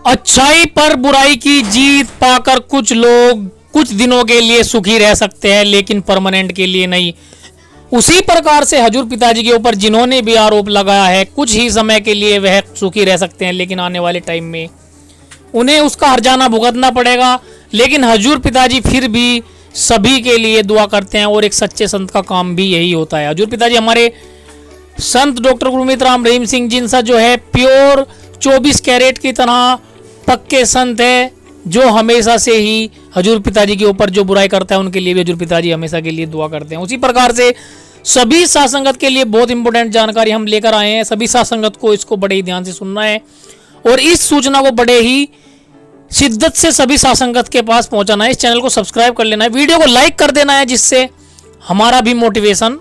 अच्छाई पर बुराई की जीत पाकर कुछ लोग कुछ दिनों के लिए सुखी रह सकते हैं, लेकिन परमानेंट के लिए नहीं। उसी प्रकार से हजूर पिताजी के ऊपर जिन्होंने भी आरोप लगाया है, कुछ ही समय के लिए वह सुखी रह सकते हैं, लेकिन आने वाले टाइम में उन्हें उसका हर्जाना भुगतना पड़ेगा। लेकिन हजूर पिताजी फिर भी सभी के लिए दुआ करते हैं, और एक सच्चे संत का काम भी यही होता है। हजूर पिताजी हमारे संत डॉक्टर गुरमीत राम रहीम सिंह जिनसा जो है प्योर 24 कैरेट की तरह पक्के संत है, जो हमेशा से ही हजूर पिताजी के ऊपर जो बुराई करता है उनके लिए भी हजूर पिताजी हमेशा के लिए दुआ करते हैं। उसी प्रकार से सभी साथ संगत के लिए बहुत इंपॉर्टेंट जानकारी हम लेकर आए हैं। सभी साथ संगत को इसको बड़े ही ध्यान से सुनना है, और इस सूचना को बड़े ही शिद्दत से सभी साथ संगत के पास पहुंचाना है। इस चैनल को सब्सक्राइब कर लेना है, वीडियो को लाइक कर देना है, जिससे हमारा भी मोटिवेशन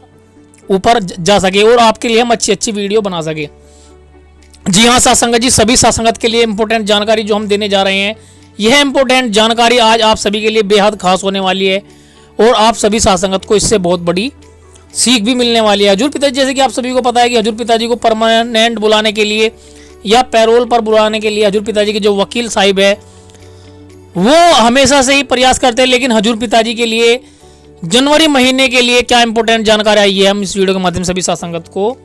ऊपर जा सके और आपके लिए हम अच्छी वीडियो बना सके। जी हाँ साथ संगत जी, सभी साथ संगत के लिए इंपॉर्टेंट जानकारी जो हम देने जा रहे हैं, यह इंपॉर्टेंट जानकारी आज आप सभी के लिए बेहद खास होने वाली है, और आप सभी साथ संगत को इससे बहुत बड़ी सीख भी मिलने वाली है। हजूर पिताजी, जैसे कि आप सभी को पता है कि हजूर पिताजी को परमानेंट बुलाने के लिए या पैरोल पर बुलाने के लिए हजूर पिताजी के जो वकील साहिब है वो हमेशा से ही प्रयास करते हैं, लेकिन हजूर पिताजी के लिए जनवरी महीने के लिए क्या इंपॉर्टेंट जानकारी आई है, हम इस वीडियो के माध्यम से सभी साथ संगत को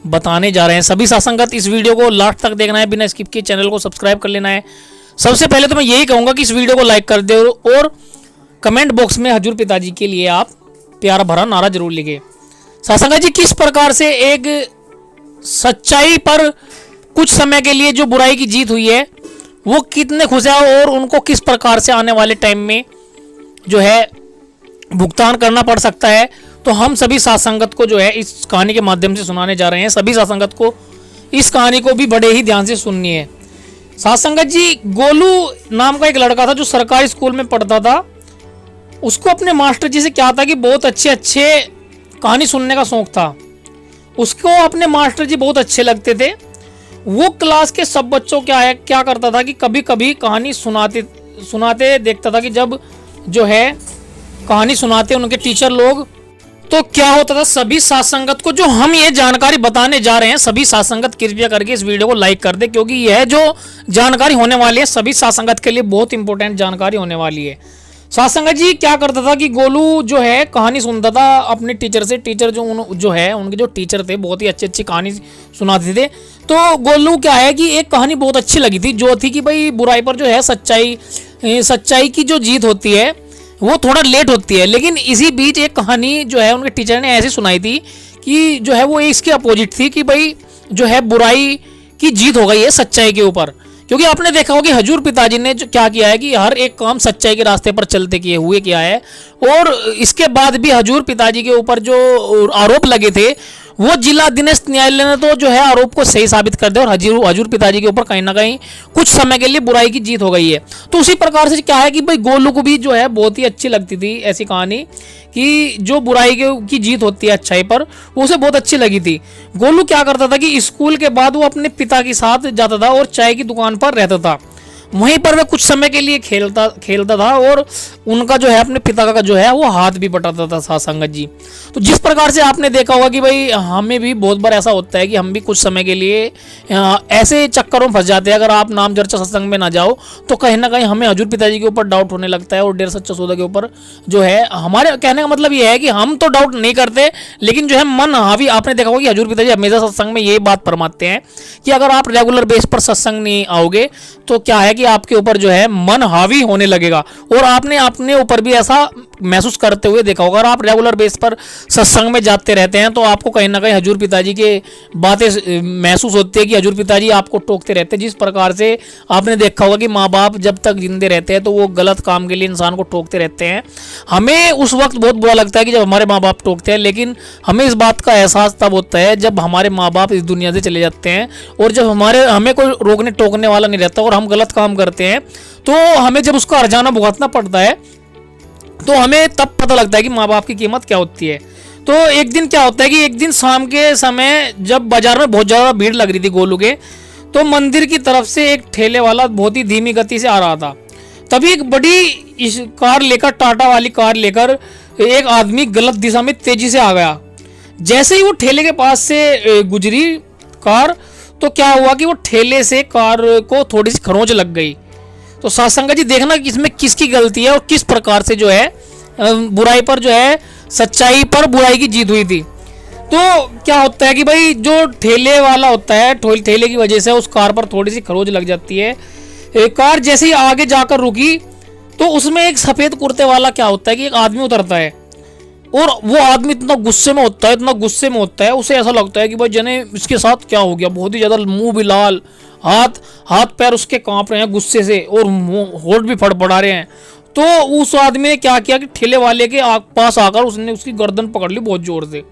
बताने जा रहे हैं। सभी साथ संगत इस वीडियो को लास्ट तक देखना है, बिना स्किप किए चैनल को सब्सक्राइब कर लेना है। सबसे पहले तो मैं यही कहूंगा कि इस वीडियो को लाइक कर दे और कमेंट बॉक्स में हजूर पिताजी के लिए आप प्यारा भरा नारा जरूर लिखे। साथ संगत जी, किस प्रकार से एक सच्चाई पर कुछ समय के लिए जो बुराई की जीत हुई है वो कितने खुश है, और उनको किस प्रकार से आने वाले टाइम में जो है भुगतान करना पड़ सकता है, तो हम सभी साथ संगत को जो है इस कहानी के माध्यम से सुनाने जा रहे हैं। सभी साथ संगत को इस कहानी को भी बड़े ही ध्यान से सुननी है। साथ संगत जी, गोलू नाम का एक लड़का था जो सरकारी स्कूल में पढ़ता था। उसको अपने मास्टर जी से क्या था कि बहुत अच्छे कहानी सुनने का शौक था। उसको अपने मास्टर जी बहुत अच्छे लगते थे। वो क्लास के सब बच्चों क्या करता था कि कभी कभी कहानी सुनाते देखता था कि जब जो है कहानी सुनाते उनके टीचर लोग, तो क्या होता था, सभी साथ संगत को जो हम ये जानकारी बताने जा रहे हैं, सभी साथ संगत कृपया करके इस वीडियो को लाइक कर दे, क्योंकि यह जो जानकारी होने वाली है सभी साथ संगत के लिए बहुत इंपॉर्टेंट जानकारी होने वाली है। साथ संगत जी, क्या करता था कि गोलू जो है कहानी सुनता था अपने टीचर से। टीचर जो है उनके जो टीचर थे बहुत ही अच्छी कहानी सुनाते थे। तो गोलू क्या है कि एक कहानी बहुत अच्छी लगी थी, जो थी कि भाई बुराई पर जो है सच्चाई की जो जीत होती है वो थोड़ा लेट होती है। लेकिन इसी बीच एक कहानी जो है उनके टीचर ने ऐसी सुनाई थी कि जो है वो इसके अपोजिट थी, कि भाई जो है बुराई की जीत हो गई है सच्चाई के ऊपर। क्योंकि आपने देखा होगा कि हजूर पिताजी ने जो क्या किया है कि हर एक काम सच्चाई के रास्ते पर चलते किया है, और इसके बाद भी हजूर पिताजी के ऊपर जो आरोप लगे थे वो जिला अधीनस्थ न्यायालय ने तो जो है आरोप को सही साबित कर दिया, और हजूर पिताजी के ऊपर कहीं ना कहीं कुछ समय के लिए बुराई की जीत हो गई है। तो उसी प्रकार से क्या है कि भाई गोलू को भी जो है बहुत ही अच्छी लगती थी ऐसी कहानी कि जो बुराई की जीत होती है अच्छाई पर, वो उसे बहुत अच्छी लगी थी। गोलू क्या करता था कि स्कूल के बाद वो अपने पिता के साथ जाता था और चाय की दुकान पर रहता था। वहीं पर वह कुछ समय के लिए खेलता था, और उनका जो है अपने पिता का जो है वो हाथ भी बटाता था साथ संगत जी। तो जिस प्रकार से आपने देखा होगा कि भाई हमें भी बहुत बार ऐसा होता है कि हम भी कुछ समय के लिए ऐसे चक्करों में फंस जाते हैं। अगर आप नाम चर्चा सत्संग में ना जाओ तो कहीं ना कहीं हमें हजूर पिताजी के ऊपर डाउट होने लगता है, और डेढ़ सच्चा सौदा के ऊपर जो है हमारे कहने का मतलब ये है कि हम तो डाउट नहीं करते, लेकिन जो है मन हावी। आपने देखा होगा कि हजूर पिताजी हमेशा सत्संग में ये बात फरमाते हैं कि अगर आप रेगुलर बेस पर सत्संग नहीं आओगे तो क्या है कि आपके ऊपर जो है मन हावी होने लगेगा, और आपने अपने ऊपर भी ऐसा महसूस करते हुए देखा होगा। अगर आप रेगुलर बेस पर सत्संग में जाते रहते हैं तो आपको कहीं ना कहीं हजूर पिताजी के बातें महसूस होती है कि हजूर पिताजी आपको टोकते रहते हैं। जिस प्रकार से आपने देखा होगा कि माँ बाप जब तक जिंदे रहते हैं तो वो गलत काम के लिए इंसान को टोकते रहते हैं। हमें उस वक्त बहुत बुरा लगता है कि जब हमारे माँ बाप टोकते हैं, लेकिन हमें इस बात का एहसास तब होता है जब हमारे माँ बाप इस दुनिया से चले जाते हैं, और जब हमें कोई रोकने टोकने वाला नहीं रहता और हम गलत काम करते हैं, तो हमें जब उसका हर्जाना भुगतना पड़ता है तो हमें तब पता लगता है कि माँ बाप की कीमत क्या होती है। तो एक दिन क्या होता है कि एक दिन शाम के समय जब बाजार में बहुत ज़्यादा भीड़ लग रही थी गोलू के, तो मंदिर की तरफ से एक ठेले वाला बहुत ही धीमी गति से आ रहा था। तभी एक बड़ी कार लेकर, टाटा वाली कार लेकर एक आदमी गलत दिशा में तेजी से आ गया। जैसे ही वो ठेले के पास से गुजरी कार, तो क्या हुआ कि वो ठेले से कार को थोड़ी सी खरोंच लग गई। तो साथ संगत जी देखना कि इसमें किसकी गलती है और किस प्रकार से जो है बुराई पर जो है सच्चाई पर बुराई की जीत हुई थी। तो क्या होता है कि भाई जो ठेले वाला होता है, ठेले की वजह से उस कार पर थोड़ी सी खरोंच लग जाती है। कार जैसे ही आगे जाकर रुकी तो उसमें एक सफेद कुर्ते वाला क्या होता है कि एक आदमी उतरता है और वो आदमी इतना गुस्से में होता है, इतना गुस्से में होता है, उसे ऐसा लगता है कि भाई जने इसके साथ क्या हो गया, बहुत ही ज्यादा मुंह भी लाल, हाथ पैर उसके कांप रहे हैं गुस्से से और होठ भी फड़फड़ा रहे हैं। तो उस आदमी ने क्या किया कि ठेले वाले के पास आकर उसने उसकी गर्दन पकड़ ली बहुत जोर से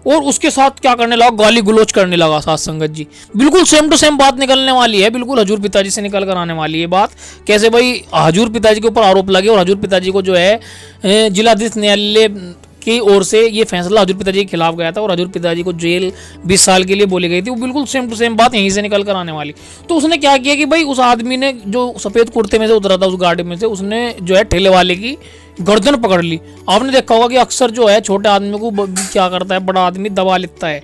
और उसके साथ क्या करने लगा, गाली गुलोच करने लगा। साथ संगत जी बिल्कुल सेम टू सेम बात निकलने वाली है, बिल्कुल हजूर पिताजी से निकल कर आने वाली है बात। कैसे भाई हजूर पिताजी के ऊपर आरोप लगे और हजूर पिताजी को जो है जिलाधीश न्यायालय की ओर से ये फैसला हजूर पिताजी के खिलाफ गया था और हजूर पिताजी को जेल 20 साल के लिए बोली गई थी। वो बिल्कुल सेम टू सेम बात यहीं से निकल कर आने वाली। तो उसने क्या किया कि भाई उस आदमी ने जो सफ़ेद कुर्ते में से उतरा था उस गाड़ी में से, उसने जो है ठेले वाले की गर्दन पकड़ ली। आपने देखा होगा कि अक्सर जो है छोटे आदमी को क्या करता है, बड़ा आदमी दबा लेता है।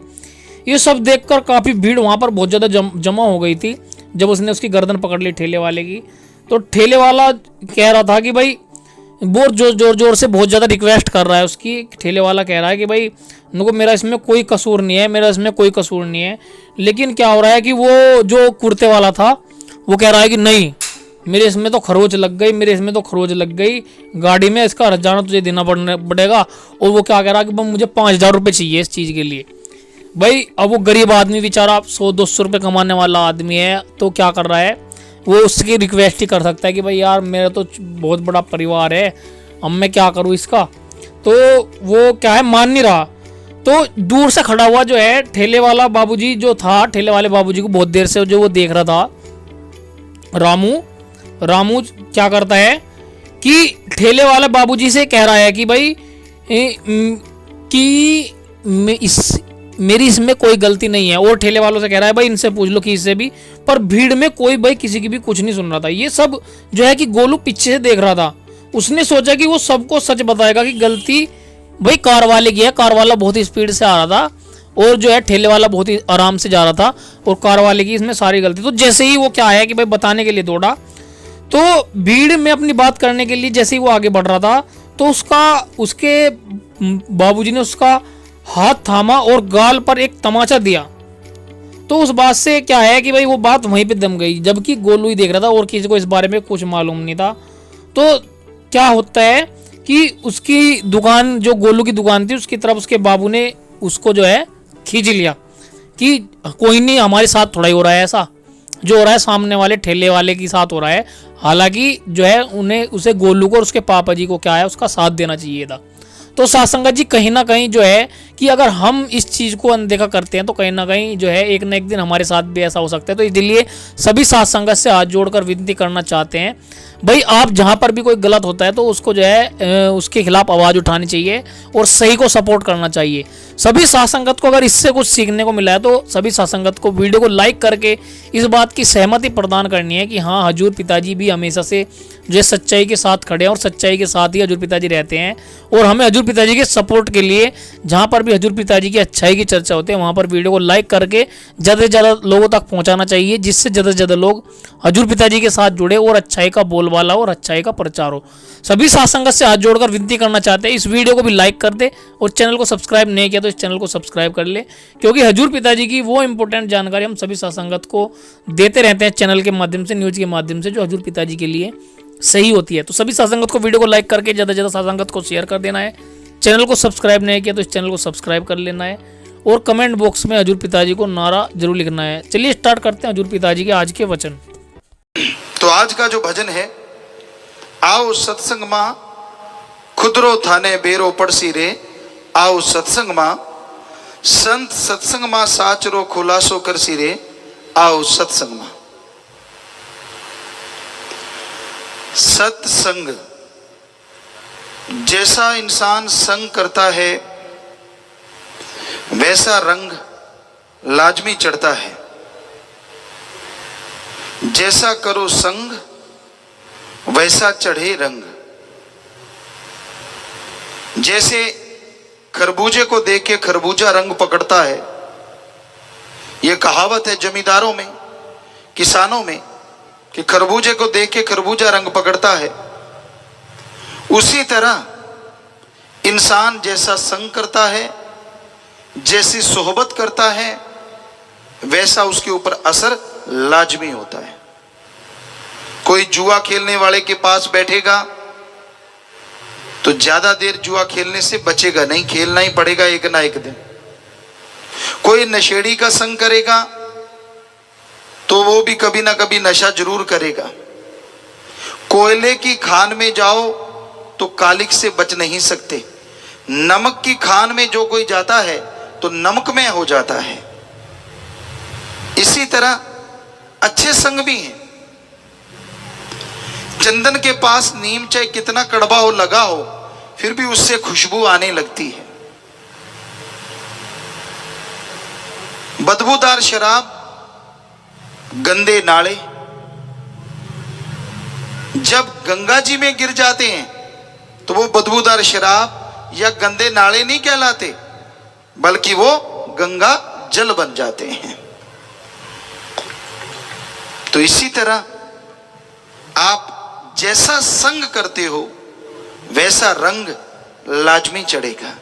ये सब देखकर काफ़ी भीड़ वहाँ पर बहुत ज़्यादा जमा हो गई थी जब उसने उसकी गर्दन पकड़ ली ठेले वाले की। तो ठेले वाला कह रहा था कि भाई बहुत जोर से बहुत ज़्यादा रिक्वेस्ट कर रहा है उसकी। ठेले वाला कह रहा है कि भाई नुको मेरा इसमें कोई कसूर नहीं है, मेरा इसमें कोई कसूर नहीं है। लेकिन क्या हो रहा है कि वो जो कुर्ते वाला था वो कह रहा है कि नहीं, मेरे इसमें तो खरोच लग गई, मेरे इसमें तो खरोच लग गई, गाड़ी में इसका हर्जाना तुझे देना पड़ेगा। और वो क्या कह रहा है कि मुझे 5,000 रुपये चाहिए इस चीज़ के लिए। भाई अब वो गरीब आदमी बेचारा 100-200 रुपये कमाने वाला आदमी है, तो क्या कर रहा है वो उसकी रिक्वेस्ट ही कर सकता है कि भाई यार मेरा तो बहुत बड़ा परिवार है, अब मैं क्या करूँ इसका। तो वो क्या है मान नहीं रहा। तो दूर से खड़ा हुआ जो है ठेले वाला बाबूजी जो था, ठेले वाले बाबूजी को बहुत देर से जो वो देख रहा था रामू क्या करता है कि ठेले वाले बाबूजी से कह रहा है कि भाई कि मेरी इसमें कोई गलती नहीं है। और ठेले वालों से कह रहा है भाई इनसे पूछ लो कि इससे भी। पर भीड़ में कोई भाई किसी की भी कुछ नहीं सुन रहा था। ये सब जो है कि गोलू पीछे से देख रहा था। उसने सोचा कि वो सबको सच बताएगा कि गलती भाई कार वाले की है। कार वाला बहुत ही स्पीड से आ रहा था और जो है ठेले वाला बहुत ही आराम से जा रहा था और कार वाले की इसमें सारी गलती। तो जैसे ही वो क्या है कि भाई बताने के लिए दौड़ा, तो भीड़ में अपनी बात करने के लिए जैसे ही वो आगे बढ़ रहा था तो उसके बाबूजी ने उसका हाथ थामा और गाल पर एक तमाचा दिया। तो उस बात से क्या है कि भाई वो बात वहीं पे दम गई, जबकि गोलू ही देख रहा था और किसी को इस बारे में कुछ मालूम नहीं था। तो क्या होता है कि उसकी दुकान, जो गोलू की दुकान थी, उसकी तरफ उसके बाबू ने उसको जो है खींच लिया कि कोई नहीं, हमारे साथ थोड़ा ही हो रहा है, ऐसा जो हो रहा है सामने वाले ठेले वाले के साथ हो रहा है। हालांकि जो है उसे गोलू को और उसके पापा जी को क्या है उसका साथ देना चाहिए था। तो साथ संगत जी कहीं ना कहीं जो है कि अगर हम इस चीज़ को अनदेखा करते हैं तो कहीं ना कहीं जो है एक ना एक दिन हमारे साथ भी ऐसा हो सकता है। तो इसलिए सभी साथ संगत से हाथ जोड़कर विनती करना चाहते हैं, भाई आप जहाँ पर भी कोई गलत होता है तो उसको जो है उसके खिलाफ आवाज़ उठानी चाहिए और सही को सपोर्ट करना चाहिए। सभी साथ संगत को अगर इससे कुछ सीखने को मिला है तो सभी साथ संगत को वीडियो को लाइक करके इस बात की सहमति प्रदान करनी है कि हाँ हजूर पिताजी भी हमेशा से जो सच्चाई के साथ खड़े हैं और सच्चाई के साथ ही हजूर पिताजी रहते हैं। और हमें हजूर पिताजी के सपोर्ट के लिए जहाँ पर भी हजूर पिताजी की अच्छाई की चर्चा होती है वहाँ पर वीडियो को लाइक करके ज़्यादा से ज़्यादा लोगों तक पहुँचाना चाहिए, जिससे ज़्यादा से ज़्यादा लोग हजूर पिताजी के साथ जुड़े और अच्छाई का बोलबाला और अच्छाई का प्रचार हो। सभी साथ संगत से हाथ जोड़कर विनती करना चाहते हैं इस वीडियो को भी लाइक कर दे और चैनल को सब्सक्राइब नहीं किया तो इस चैनल को सब्सक्राइब कर ले, क्योंकि हजूर पिताजी की वो इंपॉर्टेंट जानकारी हम सभी साथ संगत को देते रहते हैं चैनल के माध्यम से, न्यूज़ के माध्यम से, जो हजूर पिताजी के लिए सही होती है। तो सभी साथ संगत को वीडियो को लाइक करके ज़्यादा से ज़्यादा साथ संगत को शेयर कर देना है। चैनल को सब्सक्राइब नहीं किया तो इस चैनल को सब्सक्राइब कर लेना है और कमेंट बॉक्स में हजूर पिताजी को नारा जरूर लिखना है। चलिए स्टार्ट करते हैं हजूर पिताजी के आज के वचन। तो आज का जो भजन है, आओ सत्संग मां खुदरो थाने बेरो पड़सी रे, आओ सत्संग मां संत सत्संग मां साचरो खुलासो करसी रे, आओ सत्संग मां। सत्संग, जैसा इंसान संग करता है वैसा रंग लाजमी चढ़ता है। जैसा करो संग वैसा चढ़े रंग। जैसे खरबूजे को देख के खरबूजा रंग पकड़ता है, ये कहावत है जमींदारों में, किसानों में, कि खरबूजे को देख के खरबूजा रंग पकड़ता है। उसी तरह इंसान जैसा संग करता है, जैसी सोहबत करता है, वैसा उसके ऊपर असर लाजमी होता है। कोई जुआ खेलने वाले के पास बैठेगा तो ज्यादा देर जुआ खेलने से बचेगा नहीं, खेलना ही पड़ेगा एक ना एक दिन। कोई नशेड़ी का संग करेगा तो वो भी कभी ना कभी नशा जरूर करेगा। कोयले की खान में जाओ तो कालिक से बच नहीं सकते। नमक की खान में जो कोई जाता है तो नमकमय हो जाता है। इसी तरह अच्छे संग भी हैं। चंदन के पास नीम चाहे कितना कड़वा हो, लगा हो, फिर भी उससे खुशबू आने लगती है। बदबूदार शराब, गंदे नाले जब गंगा जी में गिर जाते हैं तो वो बदबूदार शराब या गंदे नाले नहीं कहलाते, बल्कि वो गंगा जल बन जाते हैं। तो इसी तरह आप जैसा संग करते हो वैसा रंग लाजमी चढ़ेगा।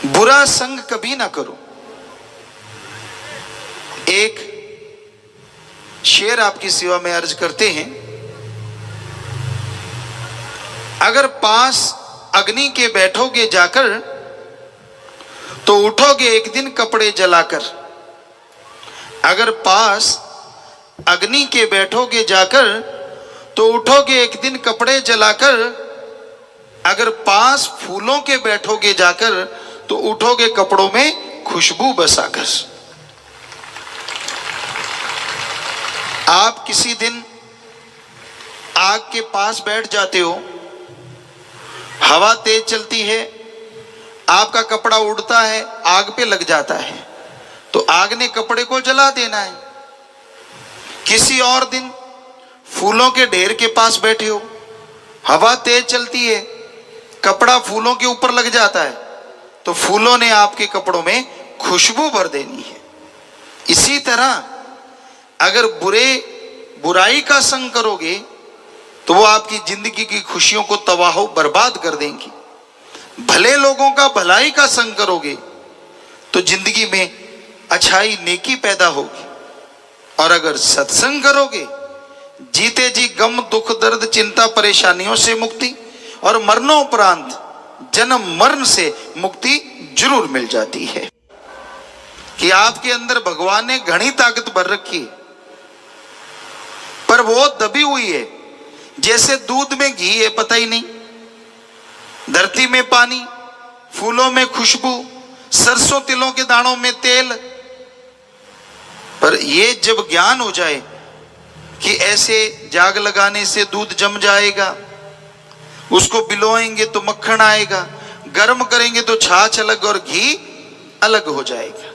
बुरा संग कभी ना करो। एक शेर आपकी सेवा में अर्ज करते हैं। अगर पास अग्नि के बैठोगे जाकर तो उठोगे एक दिन कपड़े जलाकर। अगर पास अग्नि के बैठोगे जाकर तो उठोगे एक दिन कपड़े जलाकर। अगर पास फूलों के बैठोगे जाकर तो उठोगे कपड़ों में खुशबू बसाकर। आप किसी दिन आग के पास बैठ जाते हो, हवा तेज चलती है, आपका कपड़ा उड़ता है, आग पे लग जाता है, तो आग ने कपड़े को जला देना है। किसी और दिन फूलों के ढेर के पास बैठे हो, हवा तेज चलती है, कपड़ा फूलों के ऊपर लग जाता है, तो फूलों ने आपके कपड़ों में खुशबू भर देनी है। इसी तरह अगर बुराई का संग करोगे तो वो आपकी जिंदगी की खुशियों को तबाह बर्बाद कर देंगी। भले लोगों का भलाई का संग करोगे तो जिंदगी में अच्छाई नेकी पैदा होगी। और अगर सत्संग करोगे, जीते जी गम दुख दर्द चिंता परेशानियों से मुक्ति और मरणोपरांत जन्म मरण से मुक्ति जरूर मिल जाती है। कि आपके अंदर भगवान ने घनी ताकत भर रखी है, पर वो दबी हुई है, जैसे दूध में घी है पता ही नहीं, धरती में पानी, फूलों में खुशबू, सरसों तिलों के दानों में तेल। पर ये जब ज्ञान हो जाए कि ऐसे जाग लगाने से दूध जम जाएगा, उसको बिलोएंगे तो मक्खन आएगा, गर्म करेंगे तो छाछ अलग और घी अलग हो जाएगा,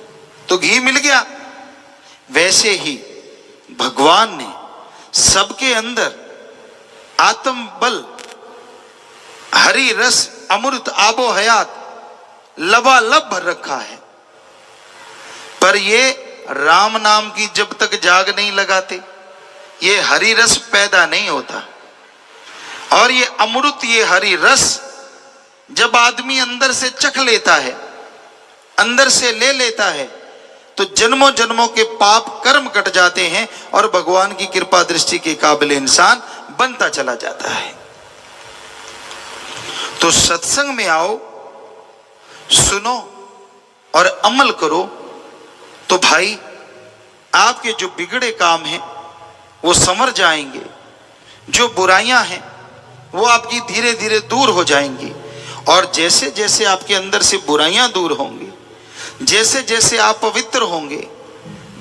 तो घी मिल गया। वैसे ही भगवान ने सबके अंदर आत्म बल, हरि रस, अमृत, आबो हयात लबालब भर रखा है। पर ये राम नाम की जब तक जाग नहीं लगाते, ये हरि रस पैदा नहीं होता। और ये अमृत, ये हरि रस जब आदमी अंदर से चख लेता है, अंदर से ले लेता है, तो जन्मों जन्मों के पाप कर्म कट जाते हैं और भगवान की कृपा दृष्टि के काबिल इंसान बनता चला जाता है। तो सत्संग में आओ, सुनो और अमल करो, तो भाई आपके जो बिगड़े काम हैं वो संवर जाएंगे। जो बुराइयां हैं वो आपकी धीरे धीरे दूर हो जाएंगी। और जैसे जैसे आपके अंदर से बुराइयां दूर होंगी, जैसे जैसे आप पवित्र होंगे,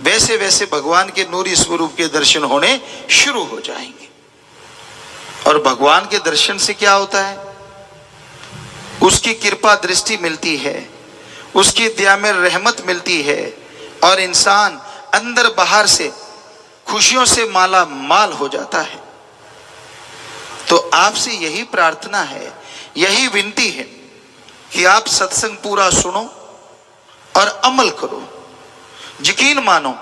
वैसे वैसे भगवान के नूरी स्वरूप के दर्शन होने शुरू हो जाएंगे। और भगवान के दर्शन से क्या होता है? उसकी कृपा दृष्टि मिलती है, उसकी दया में रहमत मिलती है, और इंसान अंदर बाहर से खुशियों से माला माल हो जाता है। तो आपसे यही प्रार्थना है, यही विनती है कि आप सत्संग पूरा सुनो और अमल करो। यकीन मानो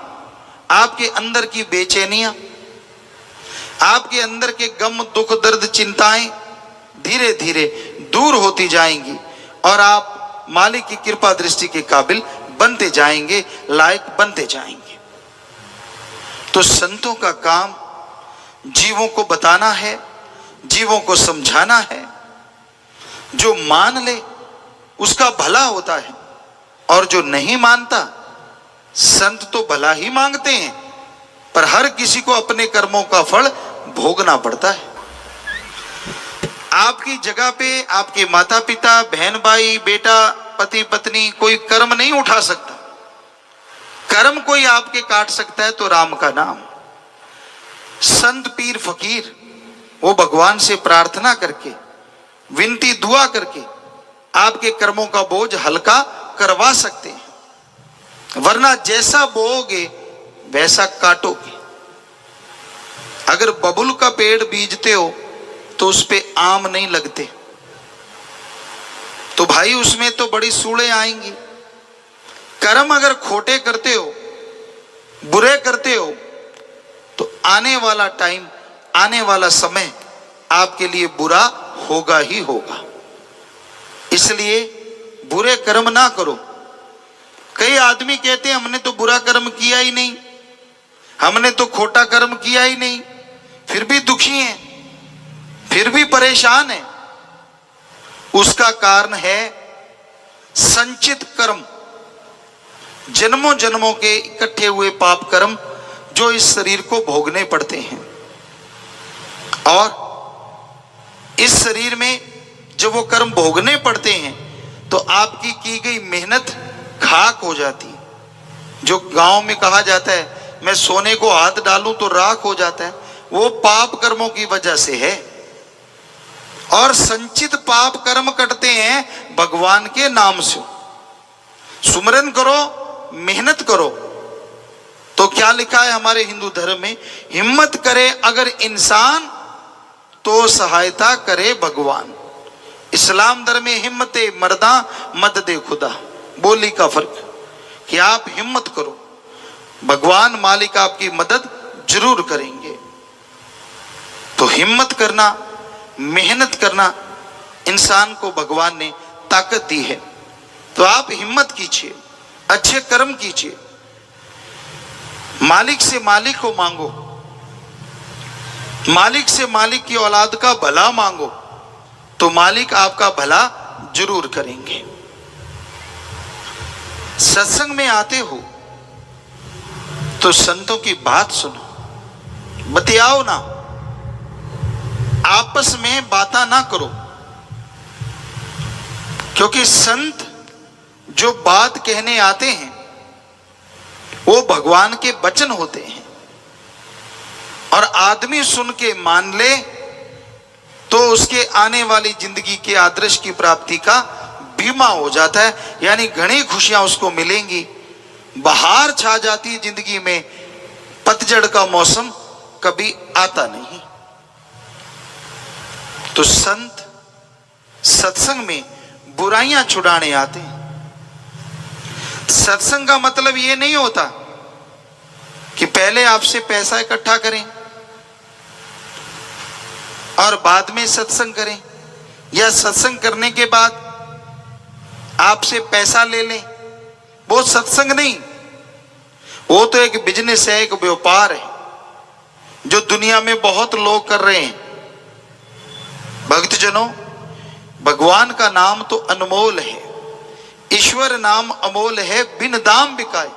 आपके अंदर की बेचैनियां, आपके अंदर के गम, दुख, दर्द, चिंताएं धीरे धीरे दूर होती जाएंगी और आप मालिक की कृपा दृष्टि के काबिल बनते जाएंगे, लायक बनते जाएंगे। तो संतों का काम जीवों को बताना है, जीवों को समझाना है। जो मान ले उसका भला होता है और जो नहीं मानता, संत तो भला ही मांगते हैं पर हर किसी को अपने कर्मों का फल भोगना पड़ता है। आपकी जगह पे आपके माता पिता, बहन भाई, बेटा, पति पत्नी कोई कर्म नहीं उठा सकता। कर्म कोई आपके काट सकता है तो राम का नाम। संत, पीर, फकीर वो भगवान से प्रार्थना करके, विनती दुआ करके आपके कर्मों का बोझ हल्का करवा सकते हैं, वरना जैसा बोओगे वैसा काटोगे। अगर बबुल का पेड़ बीजते हो तो उस पे आम नहीं लगते, तो भाई उसमें तो बड़ी सूड़े आएंगी। कर्म अगर खोटे करते हो, बुरे करते हो, तो आने वाला टाइम, आने वाला समय आपके लिए बुरा होगा ही होगा। इसलिए बुरे कर्म ना करो। कई आदमी कहते हैं हमने तो बुरा कर्म किया ही नहीं, हमने तो खोटा कर्म किया ही नहीं, फिर भी दुखी हैं, फिर भी परेशान हैं। उसका कारण है संचित कर्म, जन्मों जन्मों के इकट्ठे हुए पाप कर्म जो इस शरीर को भोगने पड़ते हैं। और इस शरीर में जब वो कर्म भोगने पड़ते हैं तो आपकी की गई मेहनत खाक हो जाती है। जो गांव में कहा जाता है मैं सोने को हाथ डालूं तो राख हो जाता है, वो पाप कर्मों की वजह से है। और संचित पाप कर्म कटते हैं भगवान के नाम से। सुमरन करो, मेहनत करो। तो क्या लिखा है हमारे हिंदू धर्म में, हिम्मत करे अगर इंसान तो सहायता करे भगवान। इस्लाम धर्म में हिम्मते मर्दा मददे खुदा, बोली का फर्क कि आप हिम्मत करो, भगवान मालिक आपकी मदद जरूर करेंगे। तो हिम्मत करना, मेहनत करना इंसान को भगवान ने ताकत दी है। तो आप हिम्मत कीजिए, अच्छे कर्म कीजिए, मालिक से मालिक को मांगो, मालिक से मालिक की औलाद का भला मांगो, तो मालिक आपका भला जरूर करेंगे। सत्संग में आते हो तो संतों की बात सुनो, बतियाओ ना, आपस में बातें ना करो। क्योंकि संत जो बात कहने आते हैं वो भगवान के वचन होते हैं, और आदमी सुन के मान ले तो उसके आने वाली जिंदगी के आदर्श की प्राप्ति का बीमा हो जाता है। यानी घनी खुशियां उसको मिलेंगी, बहार छा जाती है जिंदगी में, पतझड़ का मौसम कभी आता नहीं। तो संत सत्संग में बुराइयां छुड़ाने आते हैं। सत्संग का मतलब यह नहीं होता कि पहले आपसे पैसा इकट्ठा करें और बाद में सत्संग करें, या सत्संग करने के बाद आपसे पैसा ले लें। वो सत्संग नहीं, वो तो एक बिजनेस है, एक व्यापार है जो दुनिया में बहुत लोग कर रहे हैं। भक्तजनों, भगवान का नाम तो अनमोल है, ईश्वर नाम अमोल है, बिन दाम बिकाए,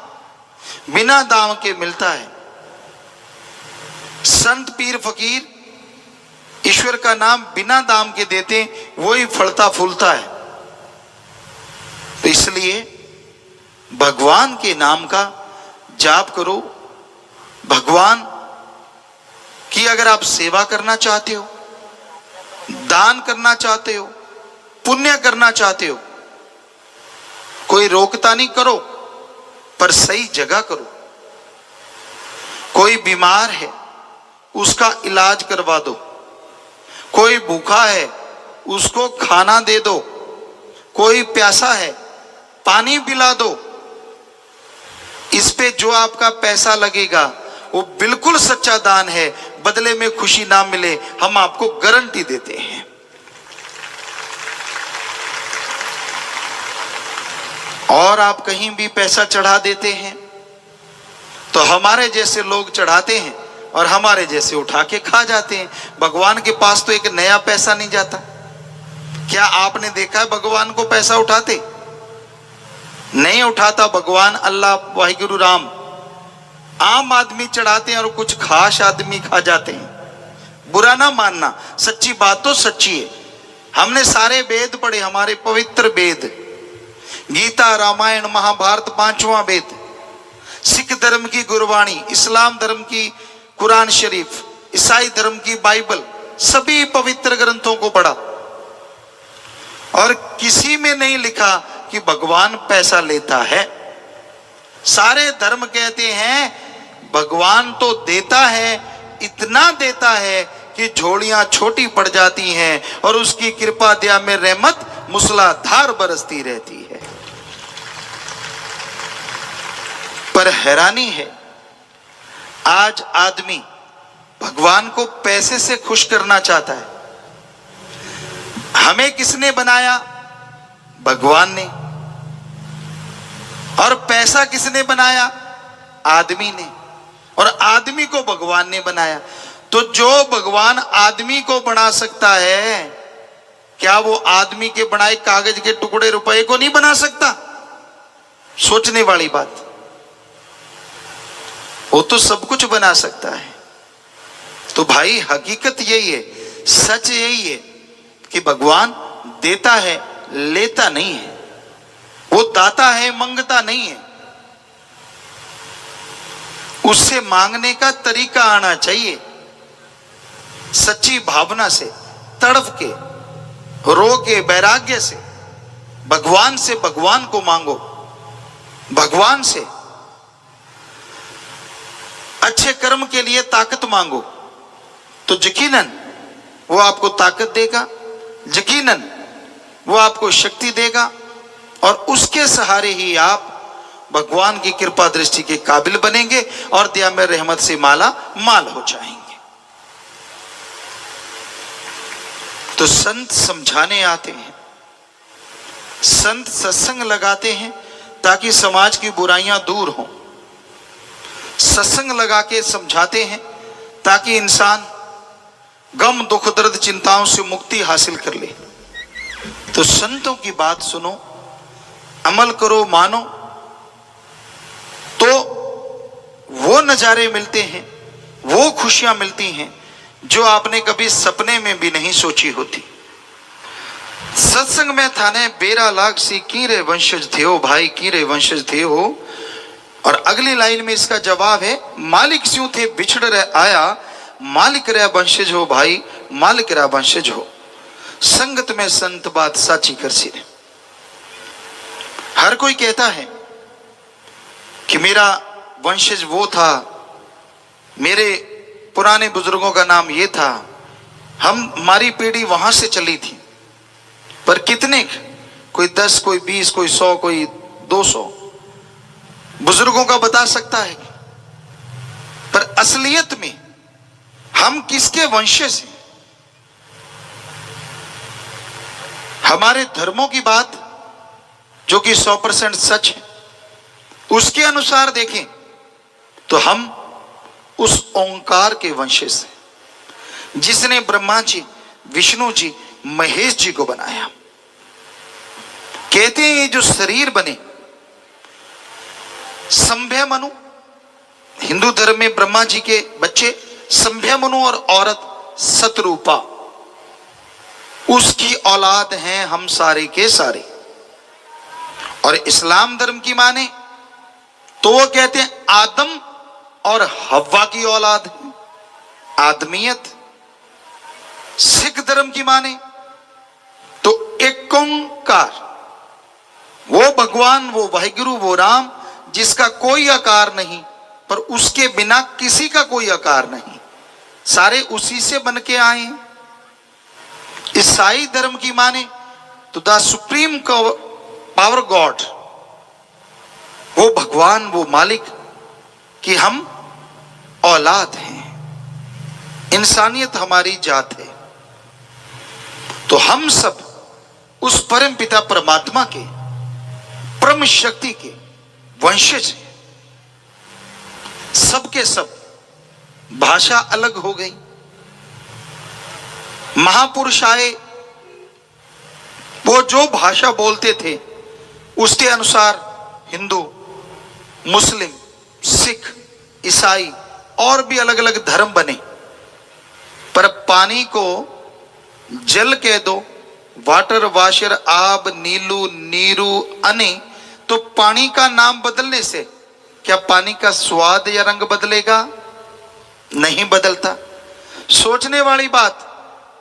बिना दाम के मिलता है। संत, पीर, फकीर ईश्वर का नाम बिना दाम के देते, वही फलता फूलता है। तो इसलिए भगवान के नाम का जाप करो। भगवान की अगर आप सेवा करना चाहते हो, दान करना चाहते हो, पुण्य करना चाहते हो, कोई रोकता नहीं, करो, पर सही जगह करो। कोई बीमार है उसका इलाज करवा दो, कोई भूखा है उसको खाना दे दो, कोई प्यासा है पानी पिला दो। इस पे जो आपका पैसा लगेगा वो बिल्कुल सच्चा दान है, बदले में खुशी ना मिले हम आपको गारंटी देते हैं। और आप कहीं भी पैसा चढ़ा देते हैं तो हमारे जैसे लोग चढ़ाते हैं और हमारे जैसे उठा के खा जाते हैं। भगवान के पास तो एक नया पैसा नहीं जाता। क्या आपने देखा है भगवान को पैसा उठाते? नहीं उठाता। भगवान, अल्लाह, वाहिगुरु राम आम आदमी चढ़ाते हैं और कुछ खास आदमी खा जाते हैं। बुरा ना मानना, सच्ची बात तो सच्ची है। हमने सारे वेद पढ़े, हमारे पवित्र वेद, गीता, रामायण, महाभारत, पांचवा वेद, सिख धर्म की गुरबाणी, इस्लाम धर्म की कुरान शरीफ, ईसाई धर्म की बाइबल, सभी पवित्र ग्रंथों को पढ़ा और किसी में नहीं लिखा कि भगवान पैसा लेता है। सारे धर्म कहते हैं भगवान तो देता है, इतना देता है कि झोलियां छोटी पड़ जाती हैं और उसकी कृपा दया में रहमत मूसलाधार बरसती रहती है। पर हैरानी है, आज आदमी भगवान को पैसे से खुश करना चाहता है। हमें किसने बनाया? भगवान ने। और पैसा किसने बनाया? आदमी ने। और आदमी को भगवान ने बनाया। तो जो भगवान आदमी को बना सकता है, क्या वो आदमी के बनाए कागज के टुकड़े रुपए को नहीं बना सकता? सोचने वाली बात। वो तो सब कुछ बना सकता है। तो भाई हकीकत यही है, सच यही है कि भगवान देता है, लेता नहीं है। वो दाता है, मंगता नहीं है। उससे मांगने का तरीका आना चाहिए, सच्ची भावना से, तड़प के, रो के, वैराग्य से। भगवान से भगवान को मांगो, भगवान से अच्छे कर्म के लिए ताकत मांगो, तो यकीनन वो आपको ताकत देगा, यकीनन वो आपको शक्ति देगा और उसके सहारे ही आप भगवान की कृपा दृष्टि के काबिल बनेंगे और दया में रहमत से माला माल हो जाएंगे। तो संत समझाने आते हैं, संत सत्संग लगाते हैं ताकि समाज की बुराइयां दूर हों। सत्संग लगा के समझाते हैं ताकि इंसान गम, दुख, दर्द, चिंताओं से मुक्ति हासिल कर ले। तो संतों की बात सुनो, अमल करो, मानो, तो वो नजारे मिलते हैं, वो खुशियां मिलती हैं जो आपने कभी सपने में भी नहीं सोची होती। सत्संग में थाने बेरा लाग सी कीरे वंशज थे हो भाई, कीरे वंशज थे हो। और अगली लाइन में इसका जवाब है, मालिक स्यों थे बिछड़ रह आया, मालिक रह वंशज हो भाई, मालिक रह वंशज हो। संगत में संत बात साची कर सी। हर कोई कहता है कि मेरा वंशज वो था, मेरे पुराने बुजुर्गों का नाम ये था, हमारी पीढ़ी वहां से चली थी। पर कितने? कोई 10, कोई 20, कोई 100, कोई 200 बुजुर्गों का बता सकता है। पर असलियत में हम किसके वंशज हैं? हमारे धर्मों की बात जो कि 100% सच है, उसके अनुसार देखें तो हम उस ओंकार के वंशज हैं जिसने ब्रह्मा जी, विष्णु जी, महेश जी को बनाया। कहते हैं ये जो शरीर बने, संभ्य मनु, हिंदू धर्म में ब्रह्मा जी के बच्चे संभ्य मनु और औरत सतरूपा, उसकी औलाद हैं हम सारे के सारे। और इस्लाम धर्म की माने तो वो कहते हैं आदम और हव्वा की औलाद है, आदमियत। सिख धर्म की माने तो एक ओंकार, वो भगवान, वो वाहिगुरु, वो राम जिसका कोई आकार नहीं, पर उसके बिना किसी का कोई आकार नहीं, सारे उसी से बन के आए हैं। ईसाई धर्म की माने तो द सुप्रीम पावर गॉड, वो भगवान, वो मालिक कि हम औलाद हैं, इंसानियत हमारी जात है। तो हम सब उस परम पिता परमात्मा के, परम शक्ति के वंशज हैं। सबके सब भाषा अलग हो गई, महापुरुष आए, वो जो भाषा बोलते थे उसके अनुसार हिंदू, मुस्लिम, सिख, ईसाई और भी अलग अलग धर्म बने। पर पानी को जल कह दो, वाटर, वाशर, आब, नीलू, नीरू, अने, तो पानी का नाम बदलने से क्या पानी का स्वाद या रंग बदलेगा? नहीं बदलता। सोचने वाली बात,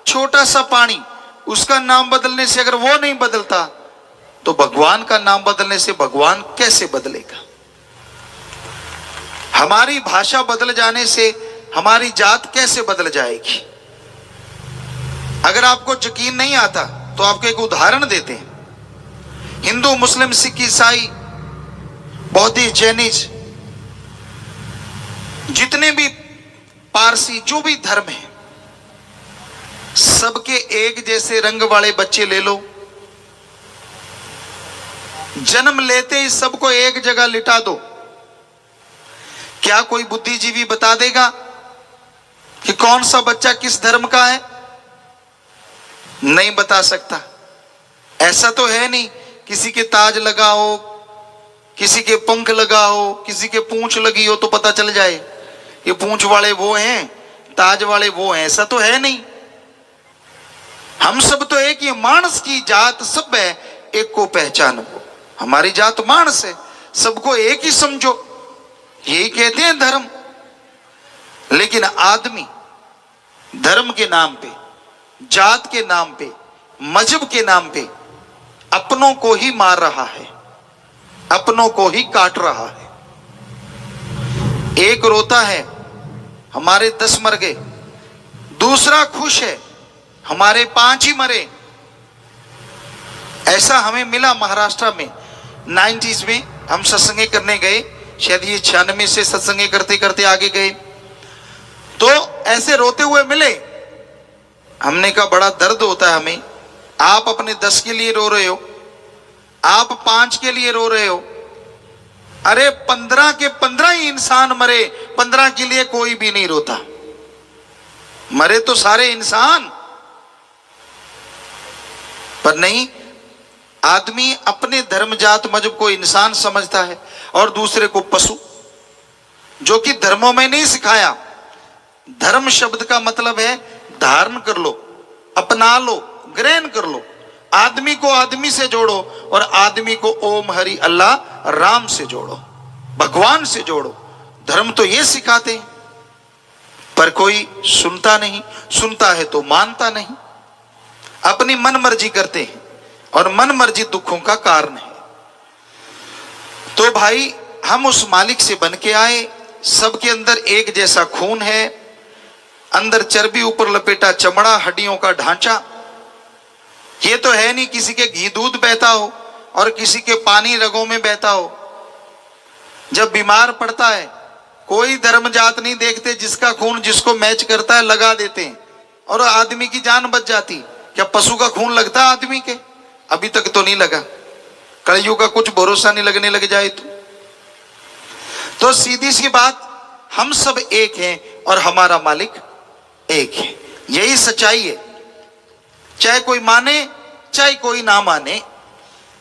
छोटा सा पानी, उसका नाम बदलने से अगर वो नहीं बदलता तो भगवान का नाम बदलने से भगवान कैसे बदलेगा? हमारी भाषा बदल जाने से हमारी जात कैसे बदल जाएगी? अगर आपको यकीन नहीं आता तो आपको एक उदाहरण देते हैं। हिंदू, मुस्लिम, सिख, ईसाई, बौद्धिस्ट, जैनिज, जितने भी पारसी, जो भी धर्म है, सबके एक जैसे रंग वाले बच्चे ले लो, जन्म लेते ही सबको एक जगह लिटा दो, क्या कोई बुद्धिजीवी बता देगा कि कौन सा बच्चा किस धर्म का है? नहीं बता सकता। ऐसा तो है नहीं किसी के ताज लगा हो, किसी के पंख लगा हो, किसी के पूंछ लगी हो तो पता चल जाए ये पूंछ वाले वो हैं, ताज वाले वो हैं। ऐसा तो है नहीं। हम सब तो एक ही मानस की जात सब है, एक को पहचानो। हमारी जात मानस है, सबको एक ही समझो, यही कहते हैं धर्म। लेकिन आदमी धर्म के नाम पे, जात के नाम पे, मजहब के नाम पे अपनों को ही मार रहा है, अपनों को ही काट रहा है। एक रोता है हमारे 10 मर गए, दूसरा खुश है हमारे 5 ही मरे। ऐसा हमें मिला महाराष्ट्र में 90s में। हम सत्संगे करने गए, शायद ये 96 से सत्संगे करते करते आगे गए, तो ऐसे रोते हुए मिले। हमने कहा बड़ा दर्द होता है हमें, आप अपने 10 के लिए रो रहे हो, आप 5 के लिए रो रहे हो। अरे 15 के 15 ही इंसान मरे, 15 के लिए कोई भी नहीं रोता। मरे तो सारे इंसान, पर नहीं, आदमी अपने धर्म, जात, मजहब को इंसान समझता है और दूसरे को पशु, जो कि धर्मों में नहीं सिखाया। धर्म शब्द का मतलब है धारण कर लो, अपना लो, ग्रहण कर लो। आदमी को आदमी से जोड़ो और आदमी को ओम हरि अल्लाह राम से जोड़ो, भगवान से जोड़ो। धर्म तो ये सिखाते हैं, पर कोई सुनता नहीं, सुनता है तो मानता नहीं, अपनी मन मर्जी करते हैं और मन मर्जी दुखों का कारण है। तो भाई हम उस मालिक से बन के आए, सबके अंदर एक जैसा खून है, अंदर चर्बी, ऊपर लपेटा चमड़ा, हड्डियों का ढांचा। ये तो है नहीं किसी के घी दूध बहता हो और किसी के पानी रगों में बहता हो। जब बीमार पड़ता है कोई धर्म जात नहीं देखते, जिसका खून जिसको मैच करता है लगा देते हैं और आदमी की जान बच जाती। क्या पशु का खून लगता है आदमी के? अभी तक तो नहीं लगा। कलयुग का कुछ भरोसा नहीं लगने लग जाए तो सीधी सी बात, हम सब एक हैं और हमारा मालिक एक है। यही सच्चाई है, चाहे कोई माने चाहे कोई ना माने,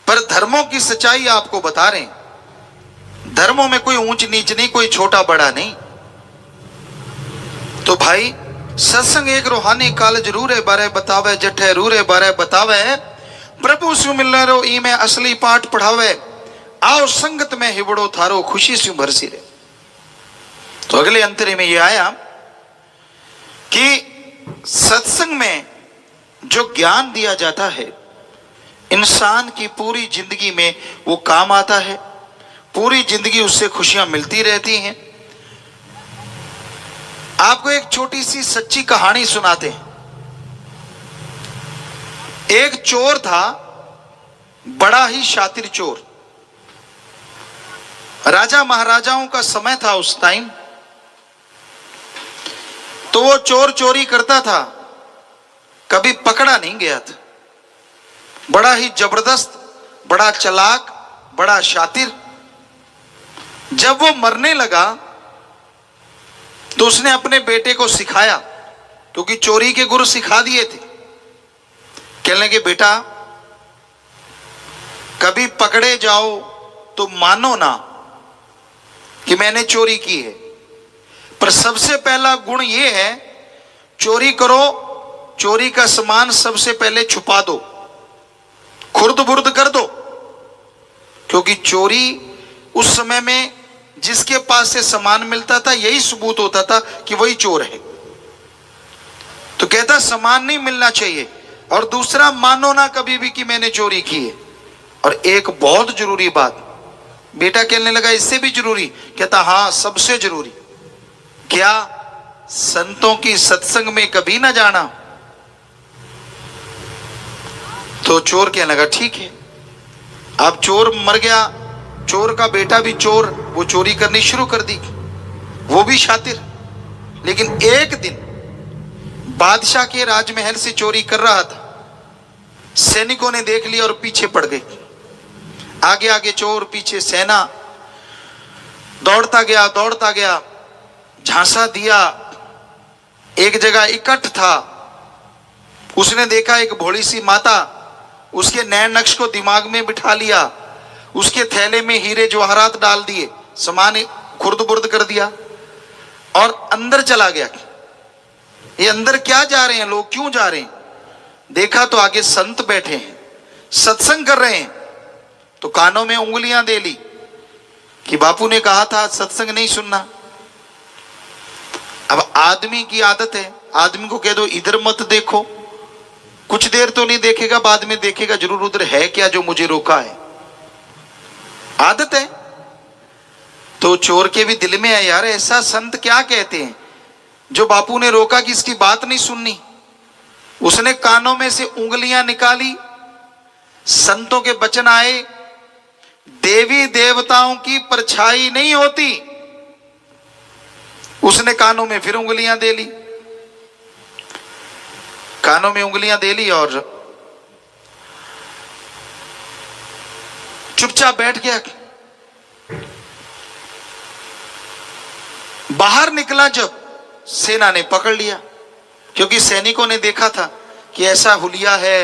पर धर्मों की सच्चाई आपको बता रहे हैं। धर्मों में कोई ऊंच नीच नहीं, कोई छोटा बड़ा नहीं। तो भाई सत्संग एक रूहानी काल जरूर है, बारे बतावे जठे रूरे बारे बतावे, प्रभु सु मिलने रो ई में असली पाठ पढ़ावे, आओ संगत में हिबड़ो थारो खुशी से भरसी रे। तो अगले अंतरे में ये आया कि सत्संग में जो ज्ञान दिया जाता है इंसान की पूरी जिंदगी में वो काम आता है, पूरी जिंदगी उससे खुशियां मिलती रहती हैं। आपको एक छोटी सी सच्ची कहानी सुनाते हैं। एक चोर था, बड़ा ही शातिर चोर। राजा महाराजाओं का समय था उस टाइम, तो वो चोर चोरी करता था, कभी पकड़ा नहीं गया था। बड़ा ही जबरदस्त, बड़ा चालाक, बड़ा शातिर। जब वो मरने लगा तो उसने अपने बेटे को सिखाया, क्योंकि चोरी के गुरु सिखा दिए थे। कहने लगे, बेटा कभी पकड़े जाओ तो मानो ना कि मैंने चोरी की है, पर सबसे पहला गुण ये है, चोरी करो, चोरी का सामान सबसे पहले छुपा दो, खुर्द बुर्द कर दो, क्योंकि चोरी उस समय में जिसके पास से सामान मिलता था यही सबूत होता था कि वही चोर है। तो कहता सामान नहीं मिलना चाहिए, और दूसरा मानो ना कभी भी कि मैंने चोरी की है। और एक बहुत जरूरी बात, बेटा कहने लगा इससे भी जरूरी, कहता हाँ सबसे जरूरी, क्या संतों की सत्संग में कभी ना जाना। तो चोर कहने लगा ठीक है। अब चोर मर गया, चोर का बेटा भी चोर, वो चोरी करनी शुरू कर दी, वो भी शातिर। लेकिन एक दिन बादशाह के राजमहल से चोरी कर रहा था, सैनिकों ने देख लिया और पीछे पड़ गए। आगे आगे चोर, पीछे सेना, दौड़ता गया, झांसा दिया। एक जगह इकट्ठ था, उसने देखा एक भोली सी माता, उसके नैन नक्श को दिमाग में बिठा लिया, उसके थैले में हीरे जवाहरात डाल दिए, सामान खुर्द बुर्द कर दिया और अंदर चला गया। ये अंदर क्या जा रहे हैं लोग, क्यों जा रहे हैं? देखा तो आगे संत बैठे हैं, सत्संग कर रहे हैं। तो कानों में उंगलियां दे ली कि बापू ने कहा था सत्संग नहीं सुनना। अब आदमी की आदत है, आदमी को कह दो इधर मत देखो, कुछ देर तो नहीं देखेगा, बाद में देखेगा जरूर उधर है क्या जो मुझे रोका है, आदत है। तो चोर के भी दिल में है, यार ऐसा संत क्या कहते हैं जो बापू ने रोका कि इसकी बात नहीं सुननी। उसने कानों में से उंगलियां निकाली, संतों के वचन आए, देवी देवताओं की परछाई नहीं होती। उसने कानों में फिर उंगलियां दे ली, कानों में उंगलियां दे ली और चुपचाप बैठ गया। बाहर निकला जब, सेना ने पकड़ लिया, क्योंकि सैनिकों ने देखा था कि ऐसा हुलिया है,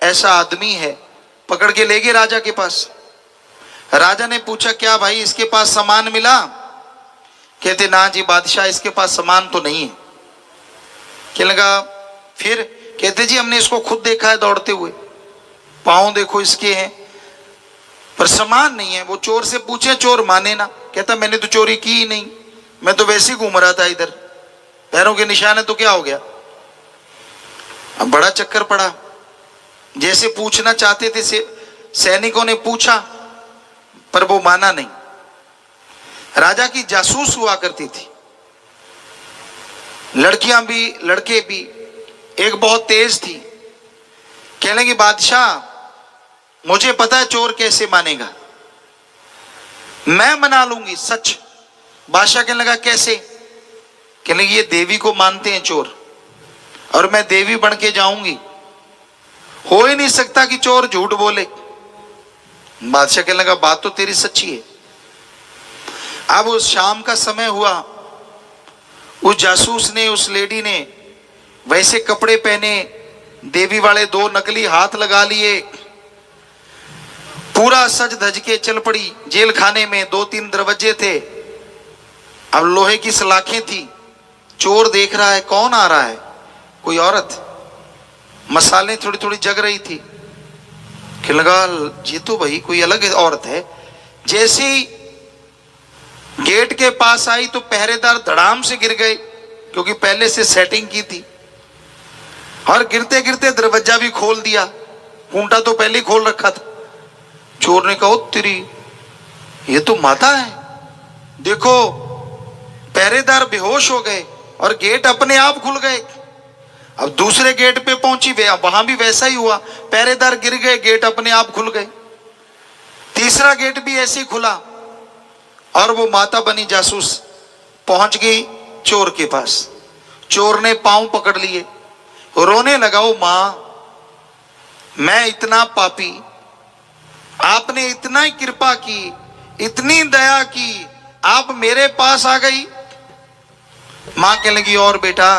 ऐसा आदमी है। पकड़ के ले गए राजा के पास। राजा ने पूछा क्या भाई इसके पास सामान मिला? कहते ना जी बादशाह, इसके पास सामान तो नहीं है। कहने लगा फिर? कहते जी हमने इसको खुद देखा है दौड़ते हुए, पांव देखो इसके हैं, पर सामान नहीं है। वो चोर से पूछे, चोर माने ना, कहता मैंने तो चोरी की ही नहीं, मैं तो वैसे ही घूम रहा था इधर, पैरों के निशान है तो क्या हो गया। अब बड़ा चक्कर पड़ा, जैसे पूछना चाहते थे सैनिकों ने पूछा, पर वो माना नहीं। राजा की जासूस हुआ करती थी, लड़कियां भी लड़के भी। एक बहुत तेज थी, कहने लगी बादशाह मुझे पता है चोर कैसे मानेगा, मैं मना लूंगी सच। बादशाह कहने लगा कैसे? कहने लगी ये देवी को मानते हैं चोर, और मैं देवी बन के जाऊंगी, हो ही नहीं सकता कि चोर झूठ बोले। बादशाह कहने लगा बात तो तेरी सच्ची है। अब उस शाम का समय हुआ, उस जासूस ने, उस लेडी ने वैसे कपड़े पहने, देवी वाले 2 नकली हाथ लगा लिए, पूरा सज धज के चल पड़ी। जेल खाने में 2-3 दरवाजे थे, अब लोहे की सलाखें थी। चोर देख रहा है कौन आ रहा है, कोई औरत, मसाले थोड़ी थोड़ी जग रही थी। कि लगा ये तो भाई कोई अलग औरत है। जैसे ही गेट के पास आई तो पहरेदार धड़ाम से गिर गए, क्योंकि पहले से सेटिंग की थी, और गिरते गिरते दरवाजा भी खोल दिया, खूंटा तो पहले ही खोल रखा था। चोर ने कहा तेरी ये तो माता है। देखो पहरेदार बेहोश हो गए और गेट अपने आप खुल गए। अब दूसरे गेट पे पहुंची, वहां भी वैसा ही हुआ, पहरेदार गिर गए, गेट अपने आप खुल गए। तीसरा गेट भी ऐसे ही खुला, और वो माता बनी जासूस पहुंच गई चोर के पास। चोर ने पांव पकड़ लिए, रोने लगा, ओ मां, मैं इतना पापी, आपने इतना ही कृपा की, इतनी दया की, आप मेरे पास आ गई। मां कहने लगी, और बेटा,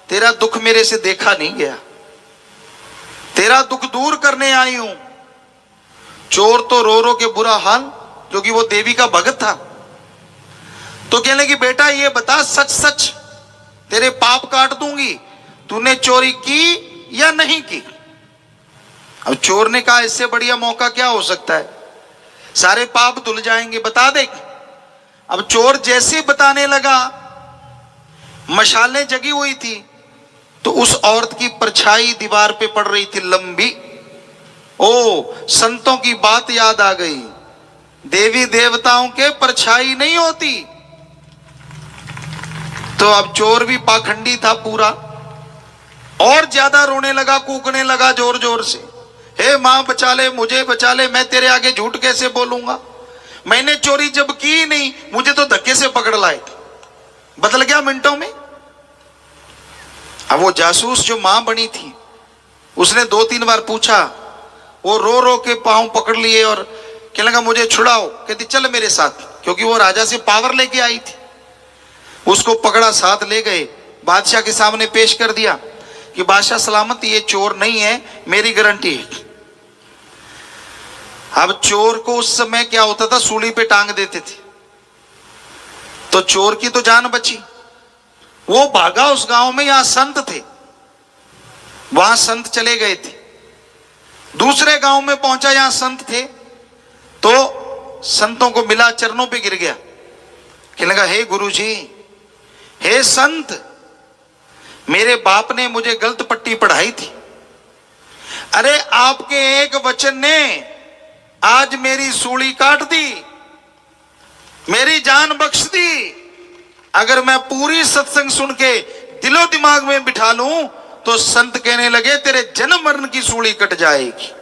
तेरा दुख मेरे से देखा नहीं गया, तेरा दुख दूर करने आई हूं। चोर तो रो रो के बुरा हाल, क्योंकि वो देवी का भगत था। तो कहने लगी, बेटा ये बता, सच सच तेरे पाप काट दूंगी, तूने चोरी की या नहीं की। अब चोर ने कहा, इससे बढ़िया मौका क्या हो सकता है, सारे पाप धुल जाएंगे, बता दे। अब चोर जैसे बताने लगा, मशालें जगी हुई थी, तो उस औरत की परछाई दीवार पे पड़ रही थी लंबी। ओ, संतों की बात याद आ गई, देवी देवताओं के परछाई नहीं होती। तो अब चोर भी पाखंडी था पूरा, और ज्यादा रोने लगा, कूकने लगा जोर जोर से, हे मां बचा ले, मुझे बचा ले, मैं तेरे आगे झूठ कैसे बोलूंगा, मैंने चोरी जब की नहीं, मुझे तो धक्के से पकड़ लाए। बदल गया मिनटों में। अब वो जासूस जो मां बनी थी, उसने 2-3 बार पूछा, वो रो रो के पांव पकड़ लिए और कहने लगा, मुझे छुड़ाओ। कहती, चल मेरे साथ, क्योंकि वो राजा से पावर लेके आई थी। उसको पकड़ा, साथ ले गए, बादशाह के सामने पेश कर दिया कि बादशाह सलामत, ये चोर नहीं है, मेरी गारंटी है। अब चोर को उस समय क्या होता था, सूली पे टांग देते थे, तो चोर की तो जान बची। वो भागा उस गांव में, यहां संत थे, वहां संत चले गए थे। दूसरे गांव में पहुंचा, यहां संत थे, तो संतों को मिला, चरणों पे गिर गया, कहने लगा, हे गुरुजी, हे संत, मेरे बाप ने मुझे गलत पट्टी पढ़ाई थी, अरे आपके एक वचन ने आज मेरी सूली काट दी, मेरी जान बख्श दी। अगर मैं पूरी सत्संग सुन के दिलो दिमाग में बिठा लूं, तो संत कहने लगे, तेरे जन्म मरण की सूली कट जाएगी।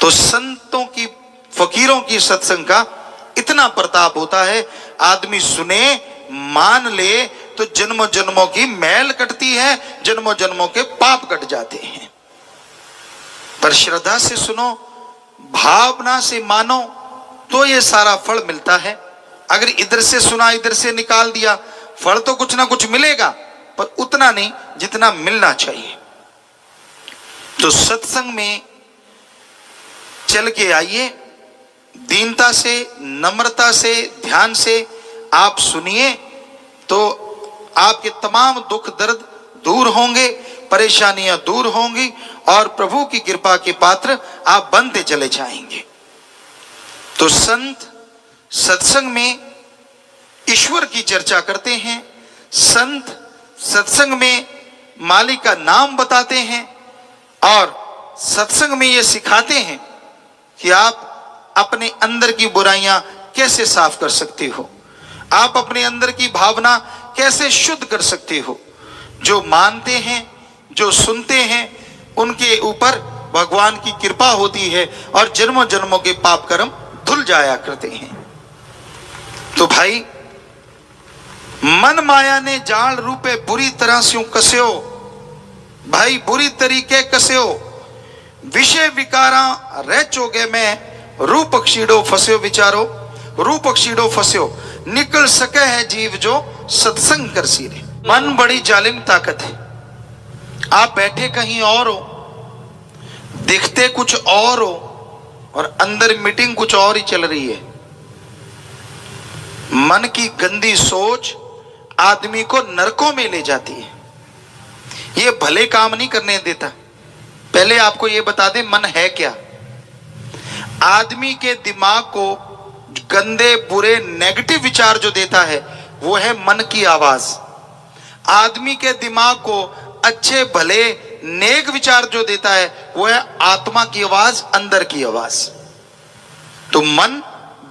तो संतों की, फकीरों की सत्संग का इतना प्रताप होता है, आदमी सुने, मान ले, तो जन्मों जन्मों की मैल कटती है, जन्मों जन्मों के पाप कट जाते हैं। पर श्रद्धा से सुनो, भावना से मानो, तो ये सारा फल मिलता है। अगर इधर से सुना, इधर से निकाल दिया, फल तो कुछ ना कुछ मिलेगा, पर उतना नहीं जितना मिलना चाहिए। तो सत्संग में चल के आइए, दीनता से, नम्रता से, ध्यान से आप सुनिए, तो आपके तमाम दुख दर्द दूर होंगे, परेशानियां दूर होंगी, और प्रभु की कृपा के पात्र आप बनते चले जाएंगे। तो संत सत्संग में ईश्वर की चर्चा करते हैं, संत सत्संग में मालिक का नाम बताते हैं, और सत्संग में ये सिखाते हैं कि आप अपने अंदर की बुराइयां कैसे साफ कर सकते हो, आप अपने अंदर की भावना कैसे शुद्ध कर सकते हो। जो मानते हैं, जो सुनते हैं, उनके ऊपर भगवान की कृपा होती है, और जन्मों जन्मों के पाप कर्म धुल जाया करते हैं। तो भाई, मन माया ने जाल रूपे बुरी तरह से कस्यो, भाई बुरी तरीके कस्यो, विषय विकारा रह चोगे में, रूप क्षीणो फस्यो विचारो, रूप क्षीणो फस्यो, निकल सके है जीव जो सत्संग कर सीरे। मन बड़ी जालिम ताकत है। आप बैठे कहीं और हो, दिखते कुछ और हो, और अंदर मीटिंग कुछ और ही चल रही है। मन की गंदी सोच आदमी को नरकों में ले जाती है, ये भले काम नहीं करने देता। पहले आपको ये बता दें, मन है क्या। आदमी के दिमाग को गंदे बुरे नेगेटिव विचार जो देता है, वो है मन की आवाज। आदमी के दिमाग को अच्छे भले नेक विचार जो देता है, वो है आत्मा की आवाज, अंदर की आवाज। तो मन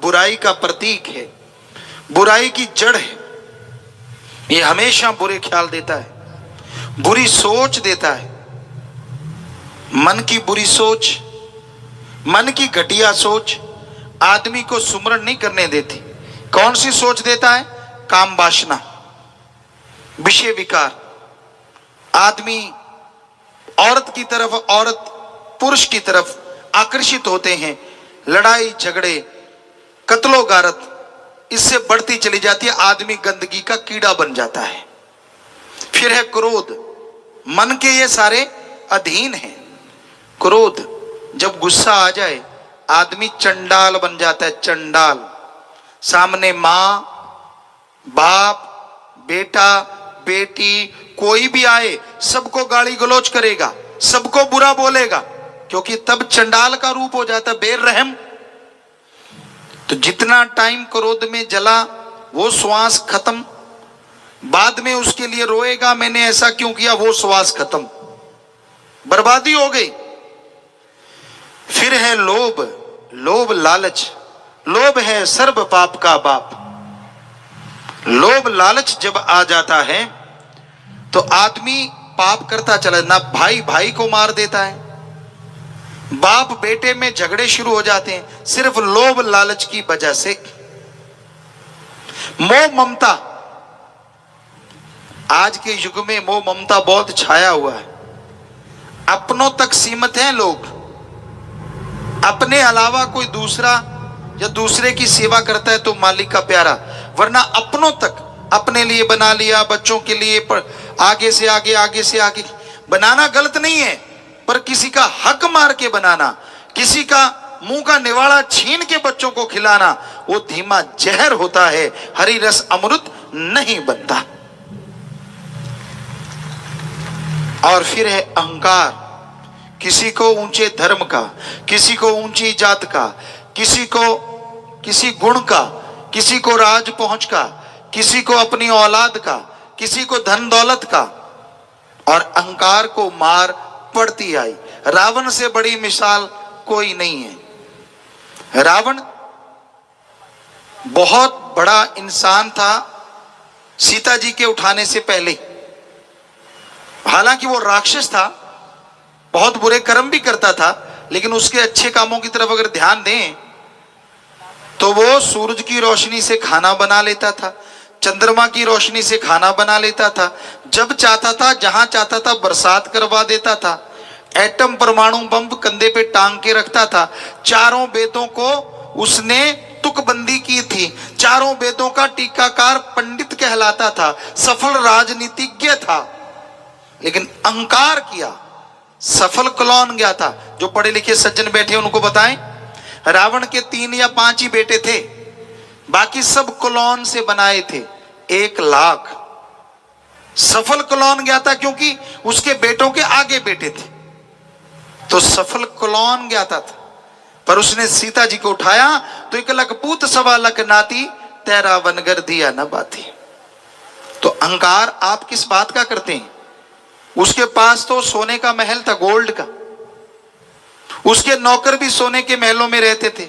बुराई का प्रतीक है, बुराई की जड़ है। ये हमेशा बुरे ख्याल देता है, बुरी सोच देता है। मन की बुरी सोच, मन की घटिया सोच आदमी को सुमरण नहीं करने देती। कौन सी सोच देता है? काम वासना, विषय विकार। आदमी औरत की तरफ, औरत पुरुष की तरफ आकर्षित होते हैं। लड़ाई झगड़े, कत्लो गारत इससे बढ़ती चली जाती है। आदमी गंदगी का कीड़ा बन जाता है। फिर है क्रोध। मन के ये सारे अधीन हैं। क्रोध, जब गुस्सा आ जाए आदमी चंडाल बन जाता है। चंडाल, सामने मां, बाप, बेटा, बेटी कोई भी आए सबको गाली गलौज करेगा, सबको बुरा बोलेगा, क्योंकि तब चंडाल का रूप हो जाता है, बेरहम। तो जितना टाइम क्रोध में जला वो श्वास खत्म, बाद में उसके लिए रोएगा मैंने ऐसा क्यों किया, वो श्वास खत्म, बर्बादी हो गई। फिर है लोभ। लोभ लालच। लोभ है सर्व पाप का बाप। लोभ लालच जब आ जाता है तो आदमी पाप करता चला। ना भाई भाई को मार देता है, बाप बेटे में झगड़े शुरू हो जाते हैं, सिर्फ लोभ लालच की वजह से। मोह ममता, आज के युग में मोह ममता बहुत छाया हुआ है। अपनों तक सीमित हैं लोग, अपने अलावा कोई दूसरा या दूसरे की सेवा करता है तो मालिक का प्यारा, वरना अपनों तक अपने लिए बना लिया, बच्चों के लिए, पर आगे से आगे, आगे से आगे बनाना गलत नहीं है, पर किसी का हक मार के बनाना, किसी का मुंह का निवाड़ा छीन के बच्चों को खिलाना, वो धीमा जहर होता है, हरी रस अमृत नहीं बनता। और फिर है अहंकार। किसी को ऊंचे धर्म का, किसी को ऊंची जात का, किसी को किसी गुण का, किसी को राज पहुंच का, किसी को अपनी औलाद का, किसी को धन दौलत का, और अहंकार को मार पड़ती आई। रावण से बड़ी मिसाल कोई नहीं है। रावण बहुत बड़ा इंसान था सीता जी के उठाने से पहले। हालांकि वो राक्षस था, बहुत बुरे कर्म भी करता था, लेकिन उसके अच्छे कामों की तरफ अगर ध्यान दें तो वो सूरज की रोशनी से खाना बना लेता था, चंद्रमा की रोशनी से खाना बना लेता था, जब चाहता था जहां चाहता था बरसात करवा देता था, एटम परमाणु बम कंधे पे टांग के रखता था, चारों वेदों को उसने तुकबंदी की थी, चारों वेदों का टीकाकार पंडित कहलाता था, सफल राजनीतिज्ञ था, लेकिन अहंकार किया, सफल क्लौन गया था। जो पढ़े लिखे सज्जन बैठे उनको बताएं, रावण के 3 या 5 ही बेटे थे, बाकी सब क्लौन से बनाए थे। 1 लाख सफल क्लौन गया था, क्योंकि उसके बेटों के आगे बेटे थे, तो सफल क्लौन गया था। पर उसने सीता जी को उठाया तो 1 लख पूत 1.25 लाख नाती, तेरा वनगर दिया न बाती। तो अहंकार आप किस बात का करते हैं? उसके पास तो सोने का महल था, गोल्ड का, उसके नौकर भी सोने के महलों में रहते थे,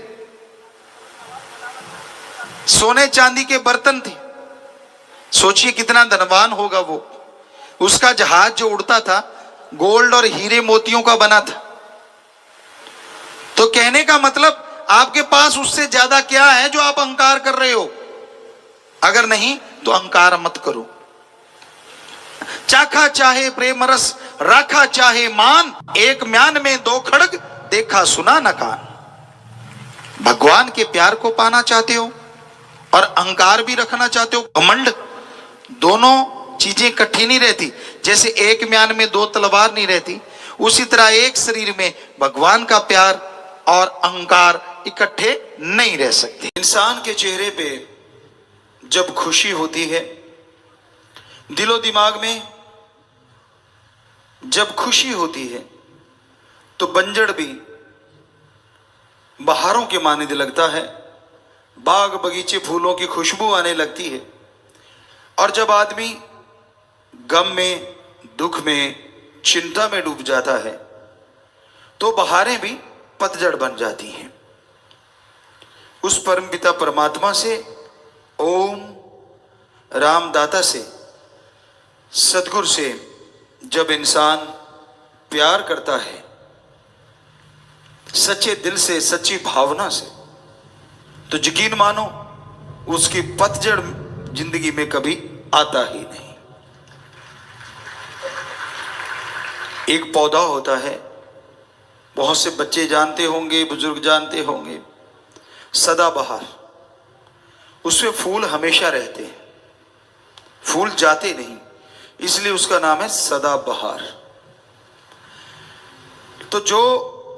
सोने चांदी के बर्तन थे। सोचिए कितना धनवान होगा वो। उसका जहाज जो उड़ता था गोल्ड और हीरे मोतियों का बना था। तो कहने का मतलब आपके पास उससे ज्यादा क्या है जो आप अहंकार कर रहे हो? अगर नहीं तो अहंकार मत करो। चाखा चाहे प्रेम रस, राखा चाहे मान, एक म्यान में 2 खड़ग, देखा सुना न कान। भगवान के प्यार को पाना चाहते हो और अहंकार भी रखना चाहते हो, घमंड, दोनों चीजें इकट्ठी नहीं रहती। जैसे एक म्यान में 2 तलवार नहीं रहती, उसी तरह एक शरीर में भगवान का प्यार और अहंकार इकट्ठे नहीं रह सकते। इंसान के चेहरे पे जब खुशी होती है, दिलो दिमाग में जब खुशी होती है, तो बंजड़ भी बहारों के माने लगता है, बाग बगीचे फूलों की खुशबू आने लगती है। और जब आदमी गम में, दुख में, चिंता में डूब जाता है, तो बहारें भी पतझड़ बन जाती हैं। उस परमपिता परमात्मा से, ओम रामदाता से, सदगुरु से जब इंसान प्यार करता है, सच्चे दिल से, सच्ची भावना से, तो यकीन मानो उसकी पतझड़ जिंदगी में कभी आता ही नहीं। एक पौधा होता है, बहुत से बच्चे जानते होंगे, बुजुर्ग जानते होंगे, सदाबहार। उसमें फूल हमेशा रहते हैं, फूल जाते नहीं, इसलिए उसका नाम है सदाबहार। तो जो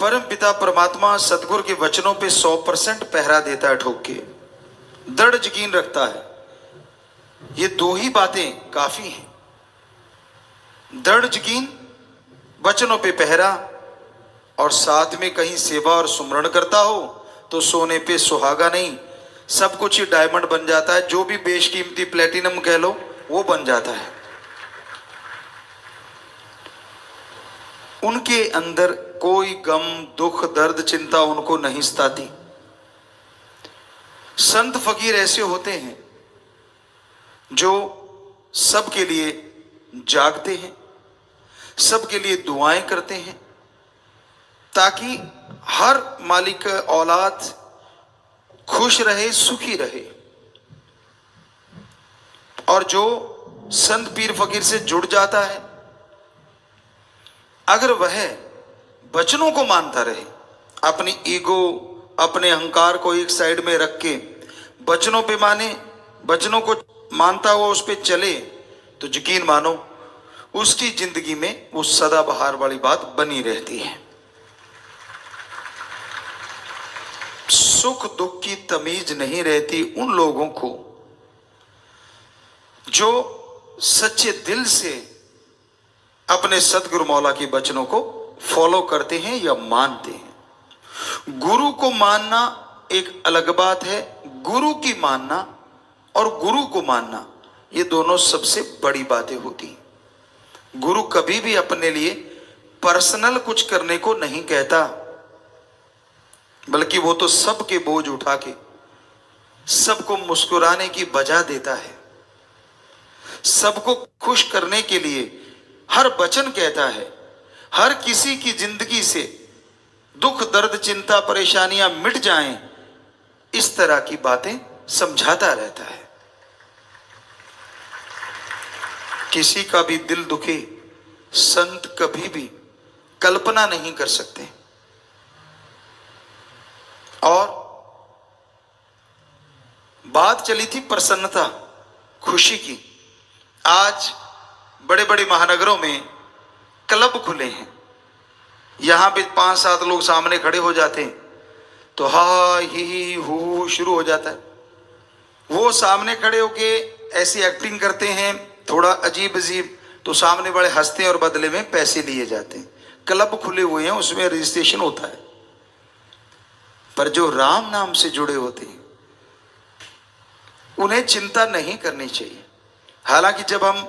परम पिता परमात्मा सतगुरु के वचनों पे 100% पहरा देता है, ठोक के दृढ़ यकीन रखता है, ये दो ही बातें काफी हैं। दृढ़ यकीन, वचनों पे पहरा, और साथ में कहीं सेवा और सुमरण करता हो तो सोने पे सुहागा नहीं, सब कुछ ही डायमंड बन जाता है। जो भी बेशकीमती प्लेटिनम कह लो वो बन जाता है। उनके अंदर कोई गम, दुख, दर्द, चिंता उनको नहीं सताती। संत फकीर ऐसे होते हैं जो सबके लिए जागते हैं, सबके लिए दुआएं करते हैं, ताकि हर मालिक का औलाद खुश रहे, सुखी रहे। और जो संत पीर फकीर से जुड़ जाता है, अगर वह वचनों को मानता रहे, अपनी ईगो, अपने अहंकार को एक साइड में रख के वचनों पे माने, वचनों को मानता हुआ उस पे चले, तो यकीन मानो उसकी जिंदगी में वो सदाबहार वाली बात बनी रहती है। सुख दुख की तमीज नहीं रहती उन लोगों को जो सच्चे दिल से अपने सतगुरु मौला के वचनों को फॉलो करते हैं या मानते हैं। गुरु को मानना एक अलग बात है, गुरु की मानना और गुरु को मानना, ये दोनों सबसे बड़ी बातें होती हैं। गुरु कभी भी अपने लिए पर्सनल कुछ करने को नहीं कहता, बल्कि वो तो सबके बोझ उठा के सबको मुस्कुराने की वजह देता है, सबको खुश करने के लिए हर वचन कहता है, हर किसी की जिंदगी से दुख, दर्द, चिंता, परेशानियां मिट जाएं, इस तरह की बातें समझाता रहता है। किसी का भी दिल दुखे संत कभी भी कल्पना नहीं कर सकते। और बात चली थी प्रसन्नता, खुशी की। आज बड़े बड़े महानगरों में क्लब खुले हैं, यहां पे 5-7 लोग सामने खड़े हो जाते हैं तो हा ही हू शुरू हो जाता है। वो सामने खड़े होके ऐसी एक्टिंग करते हैं थोड़ा अजीब अजीब, तो सामने बड़े हंसते हैं और बदले में पैसे लिए जाते हैं। क्लब खुले हुए हैं, उसमें रजिस्ट्रेशन होता है। पर जो राम नाम से जुड़े होते हैं उन्हें चिंता नहीं करनी चाहिए। हालांकि जब हम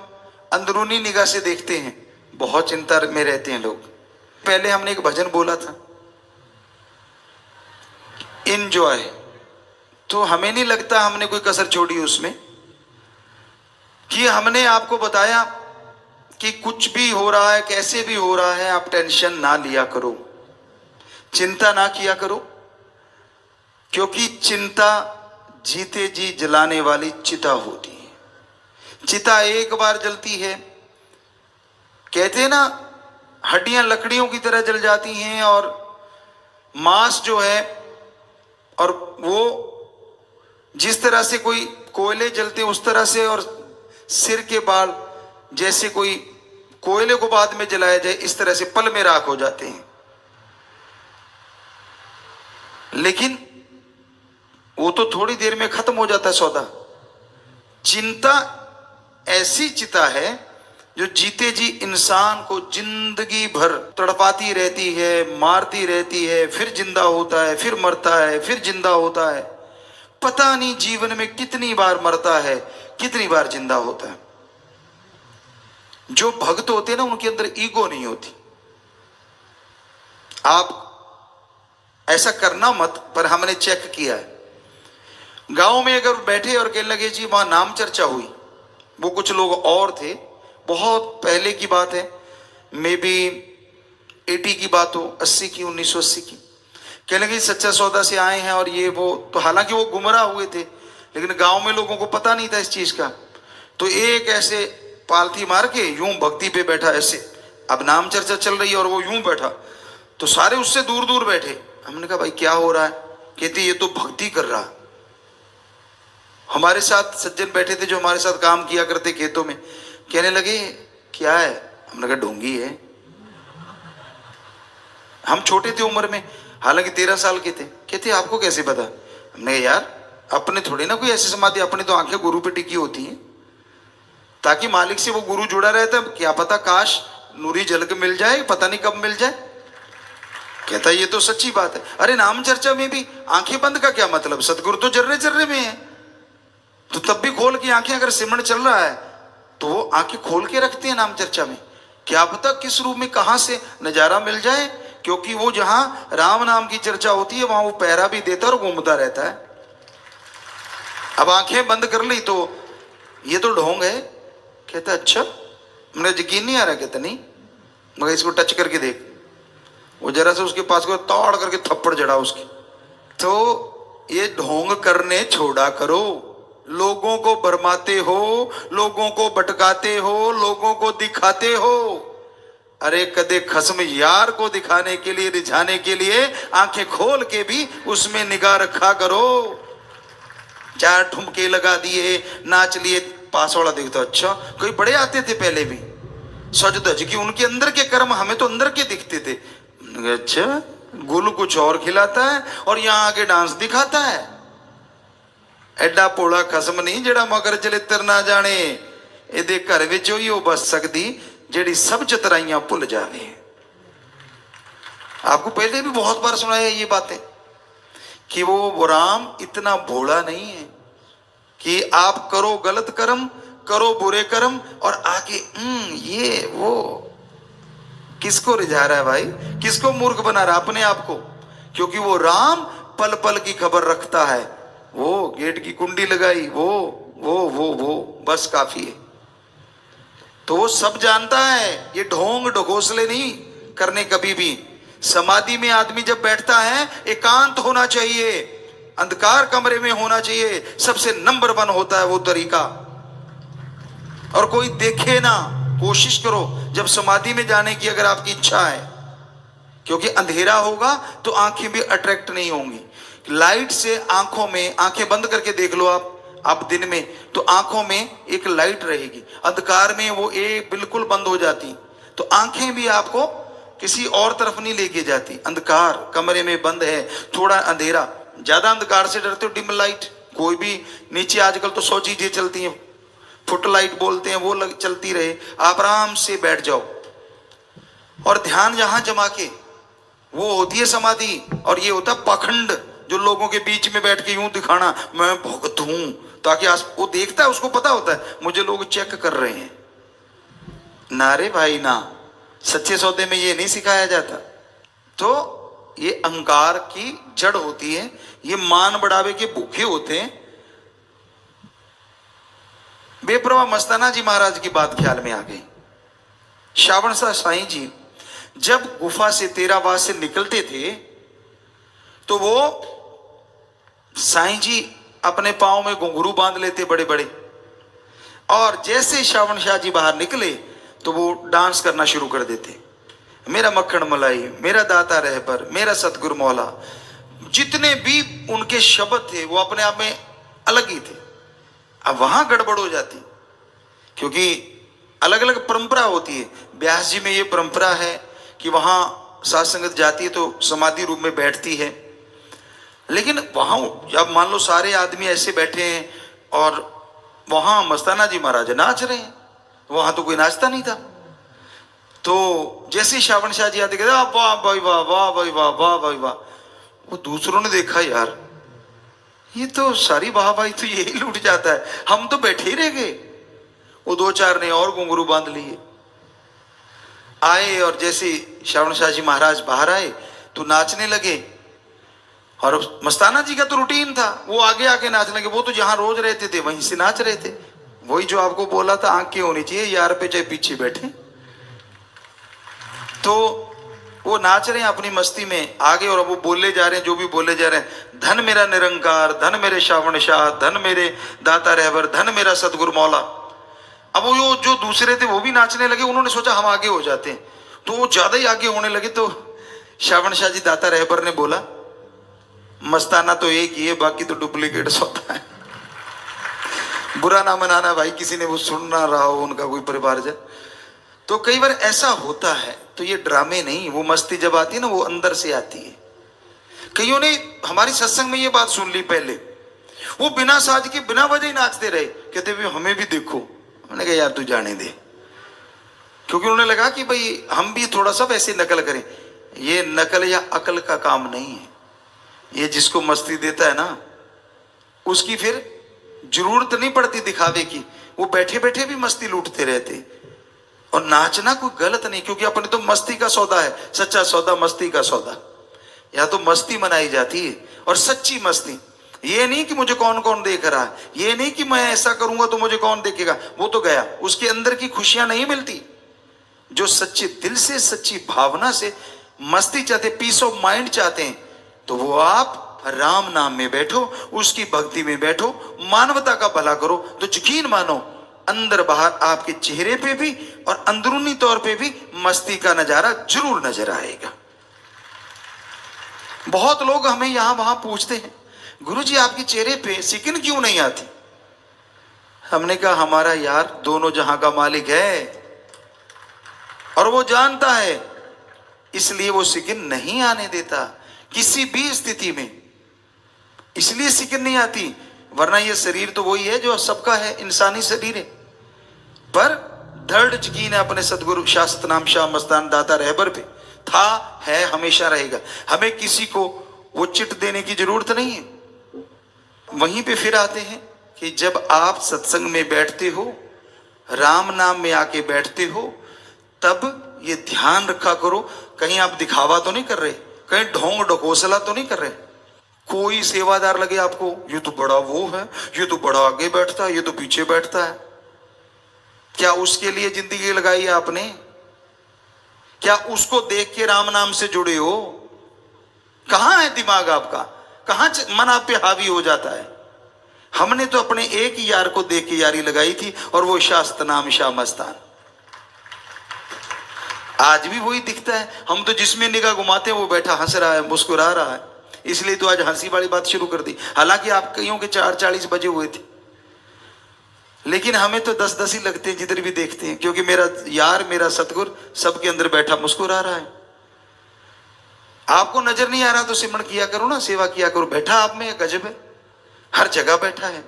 अंदरूनी निगाह से देखते हैं बहुत चिंता में रहते हैं लोग। पहले हमने एक भजन बोला था, एंजॉय, तो हमें नहीं लगता हमने कोई कसर छोड़ी उसमें, कि हमने आपको बताया कि कुछ भी हो रहा है, कैसे भी हो रहा है, आप टेंशन ना लिया करो, चिंता ना किया करो, क्योंकि चिंता जीते जी जलाने वाली चिता होती है। चिता एक बार जलती है, कहते हैं ना, हड्डियां लकड़ियों की तरह जल जाती हैं और मांस जो है, और वो जिस तरह से कोई कोयले जलते उस तरह से, और सिर के बाल जैसे कोई कोयले को बाद में जलाया जाए इस तरह से पल में राख हो जाते हैं। लेकिन वो तो थोड़ी देर में खत्म हो जाता है सौदा। चिंता ऐसी चिता है जो जीते जी इंसान को जिंदगी भर तड़पाती रहती है, मारती रहती है, फिर जिंदा होता है, फिर मरता है, फिर जिंदा होता है। पता नहीं जीवन में कितनी बार मरता है, कितनी बार जिंदा होता है। जो भक्त होते हैं ना, उनके अंदर ईगो नहीं होती। आप ऐसा करना मत, पर हमने चेक किया है। गांव में अगर बैठे और कहने लगे जी वहां नाम चर्चा हुई, वो कुछ लोग और थे, बहुत पहले की बात है, मे बी 80 की बात हो, 80 की, 1980 की, कहने लगे सच्चा सौदा से आए हैं और ये वो। तो हालांकि वो गुमराह हुए थे, लेकिन गांव में लोगों को पता नहीं था इस चीज का। तो एक ऐसे पालथी मार के यूं भक्ति पे बैठा ऐसे, अब नाम चर्चा चल रही है और वो यूं बैठा, तो सारे उससे दूर दूर बैठे। हमने कहा भाई क्या हो रहा है? कहते ये तो भक्ति कर रहा। हमारे साथ सज्जन बैठे थे जो हमारे साथ काम किया करते खेतों में, कहने लगे क्या है? हमने कहा ढोंगी है। हम छोटे थे उम्र में, हालांकि 13 साल के थे। कहते आपको कैसे पता? हमने कहा यार अपने थोड़ी ना कोई ऐसी समाधि, अपनी तो आंखें गुरु पे टिकी होती हैं, ताकि मालिक से वो गुरु जुड़ा रहता है। क्या पता काश नूरी झलक मिल जाए, पता नहीं कब मिल जाए। कहता ये तो सच्ची बात है। अरे नाम चर्चा में भी आंखें बंद का क्या मतलब? सतगुरु तो जर्रे जर्रे में है, तो तब भी खोल की आंखें, अगर सिमरन चल रहा है तो वो आंखें खोल के रखते हैं नाम चर्चा में। क्या पता किस रूप में कहां से नजारा मिल जाए, क्योंकि वो जहां राम नाम की चर्चा होती है वहां वो पहरा भी देता और घूमता रहता है। अब आंखें बंद कर ली तो ये तो ढोंग है। कहता अच्छा, मुझे यकीन नहीं आ रहा। कहता नहीं, मगर इसको टच करके देख। वो जरा से उसके पास को तोड़ करके थप्पड़ जड़ा उसकी। तो ये ढोंग करने छोड़ा करो। लोगों को भरमाते हो, लोगों को भटकाते हो, लोगों को दिखाते हो। अरे कदे खस्म यार को दिखाने के लिए, रिझाने के लिए आंखें खोल के भी उसमें निगाह रखा करो। 4 ठुमके लगा दिए, नाच लिए, पास वाला देखता अच्छा कोई बड़े आते थे पहले भी, सज धज की, उनके अंदर के कर्म हमें तो अंदर के दिखते थे। अच्छा गुल कुछ और खिलाता है और यहाँ आके डांस दिखाता है। एडा पोड़ा खसम नहीं जेड़ा मगर चलित्र ना जाने, एदे घर विच ही वो बस सकती जेड़ी सब चतराइयां भुल जावे। आपको पहले भी बहुत बार सुनाया ये बातें कि वो राम इतना भोला नहीं है कि आप करो गलत कर्म, करो बुरे कर्म और आके ये वो। किसको रिझा रहा है भाई? किसको मूर्ख बना रहा है? अपने आप को। क्योंकि वो राम पल पल की खबर रखता है। वो गेट की कुंडी लगाई, वो बस काफी है। तो वो सब जानता है। ये ढोंग ढकोसले नहीं करने कभी भी। समाधि में आदमी जब बैठता है एकांत होना चाहिए, अंधकार कमरे में होना चाहिए। सबसे नंबर 1 होता है वो तरीका। और कोई देखे ना, कोशिश करो जब समाधि में जाने की, अगर आपकी इच्छा है, क्योंकि अंधेरा होगा तो आंखें भी अट्रैक्ट नहीं होंगी। लाइट से आंखों में, आंखें बंद करके देख लो आप दिन में, तो आंखों में एक लाइट रहेगी। अंधकार में वो एक बिल्कुल बंद हो जाती, तो आंखें भी आपको किसी और तरफ नहीं लेके जाती। अंधकार कमरे में बंद है, थोड़ा अंधेरा, ज्यादा अंधकार से डरते हो, डिम लाइट कोई भी नीचे आजकल तो 100 चीजें चलती हैं, फुट लाइट बोलते हैं, वो चलती रहे। आप आराम से बैठ जाओ और ध्यान जहां जमा के, वो होती है समाधि। और ये होता है पाखंड, जो लोगों के बीच में बैठ के यूं दिखाना मैं भक्त हूं, ताकि वो देखता है, उसको पता होता है मुझे लोग चेक कर रहे हैं। ना रे भाई ना, सच्चे सौदे में ये नहीं सिखाया जाता। तो ये अहंकार की जड़ होती है, ये मान बढ़ावे के भूखे होते हैं। बेप्रवाह मस्ताना जी महाराज की बात ख्याल में आ गई। श्रावण शाह साईं जी जब गुफा से तेरावास से निकलते थे तो वो साईं जी अपने पांव में घुंघरू बांध लेते बड़े बड़े, और जैसे श्रावण शाह जी बाहर निकले तो वो डांस करना शुरू कर देते। मेरा मक्खन मलाई, मेरा दाता रहबर, मेरा सतगुरु मौला, जितने भी उनके शब्द थे वो अपने आप में अलग ही थे। अब वहां गड़बड़ हो जाती, क्योंकि अलग अलग परंपरा होती है। ब्यास जी में ये परंपरा है कि वहां साध संगत जाती है तो समाधि रूप में बैठती है, लेकिन वहां जब मान लो सारे आदमी ऐसे बैठे हैं और वहां मस्ताना जी महाराज नाच रहे हैं, वहां तो कोई नाचता नहीं था। तो जैसे श्रावण शाह जी आते कहते वाह भाई वाह, वाह भाई वाह, वाह भाई वाह। वो दूसरों ने देखा यार ये तो सारी वाह भाई तो यही लूट जाता है, हम तो बैठे ही रह गए। वो 2-4 ने और घुंघरू बांध लिए, आए और जैसे श्रावण शाह जी महाराज बाहर आए तो नाचने लगे। और मस्ताना जी का तो रूटीन था, वो आगे आके नाचने लगे। वो तो जहां रोज रहते थे वहीं से नाच रहे थे। वही जो आपको बोला था आंखें होनी चाहिए यार पे चाहे पीछे बैठे। तो वो नाच रहे हैं अपनी मस्ती में आगे, और अब वो बोले जा रहे हैं जो भी बोले जा रहे हैं, धन मेरा निरंकार, धन मेरे श्रावण शाह, धन मेरे दाता रहबर, धन मेरा सतगुरु मौला। अब वो जो दूसरे थे वो भी नाचने लगे, उन्होंने सोचा हम आगे हो जाते हैं, तो वो ज्यादा ही आगे होने लगे। तो श्रावण शाह जी दाता रहबर ने बोला, मस्ताना तो एक ही है, बाकी तो डुप्लीकेट होता है। बुरा ना मनाना भाई, किसी ने वो सुन ना रहा हो, उनका कोई परिवारजन। तो कई बार ऐसा होता है, तो ये ड्रामे नहीं, वो मस्ती जब आती है ना वो अंदर से आती है। कईयों ने हमारी सत्संग में ये बात सुन ली पहले, वो बिना साज के बिना वजह ही नाचते रहे, कहते भी हमें भी देखो। मैंने कहा यार तू जाने दे, क्योंकि उन्हें लगा कि भाई हम भी थोड़ा सा वैसे नकल करें। ये नकल या अकल का काम नहीं है, ये जिसको मस्ती देता है ना उसकी फिर जरूरत नहीं पड़ती दिखावे की, वो बैठे बैठे भी मस्ती लूटते रहते। और नाचना कोई गलत नहीं, क्योंकि अपने तो मस्ती का सौदा है, सच्चा सौदा मस्ती का सौदा। या तो मस्ती मनाई जाती है, और सच्ची मस्ती, ये नहीं कि मुझे कौन कौन देख रहा है, ये नहीं कि मैं ऐसा करूंगा तो मुझे कौन देखेगा, वो तो गया, उसके अंदर की खुशियां नहीं मिलती। जो सच्चे दिल से सच्ची भावना से मस्ती चाहते, पीस ऑफ माइंड चाहते हैं, तो वो आप राम नाम में बैठो, उसकी भक्ति में बैठो, मानवता का भला करो, तो यकीन मानो अंदर बाहर आपके चेहरे पे भी और अंदरूनी तौर पे भी मस्ती का नजारा जरूर नजर आएगा। बहुत लोग हमें यहां वहां पूछते हैं, गुरुजी आपके चेहरे पे सिकिन क्यों नहीं आती? हमने कहा हमारा यार दोनों जहां का मालिक है और वो जानता है, इसलिए वो सिकिन नहीं आने देता किसी भी स्थिति में, इसलिए सिकिन नहीं आती। वरना ये शरीर तो वही है जो सबका है, इंसानी शरीर है, पर दृढ़ यकीन है अपने सदगुरु शास्त्र नाम शाह मस्तान दाता रहबर पे, था, है, हमेशा रहेगा। हमें किसी को वो चिट देने की जरूरत नहीं है। वहीं पे फिर आते हैं कि जब आप सत्संग में बैठते हो, राम नाम में आके बैठते हो, तब ये ध्यान रखा करो कहीं आप दिखावा तो नहीं कर रहे, कहीं ढोंग ढकोसला तो नहीं कर रहे। कोई सेवादार लगे आपको, ये तो बड़ा वो है, ये तो बड़ा आगे बैठता है, ये तो पीछे बैठता है। क्या उसके लिए जिंदगी लगाई है आपने? क्या उसको देख के राम नाम से जुड़े हो? कहां है दिमाग आपका? कहां मन आप पे हावी हो जाता है? हमने तो अपने एक ही यार को देख के यारी लगाई थी, और वो शास्त्र नाम शाह मस्तान। आज भी वही दिखता है। हम तो जिसमें निगाह घुमाते हैं वो बैठा हंस रहा है, मुस्कुरा रहा है, इसलिए तो आज हंसी वाली बात शुरू कर दी। हालांकि आप कईयों के 4:40 बजे हुए थे, लेकिन हमें तो 10-10 ही लगते हैं जिधर भी देखते हैं, क्योंकि मेरा यार, मेरा सतगुरु सबके अंदर बैठा मुस्कुरा रहा है। आपको नजर नहीं आ रहा तो सिमरण किया करो ना, सेवा किया करो। बैठा आप में गजब है, हर जगह बैठा है,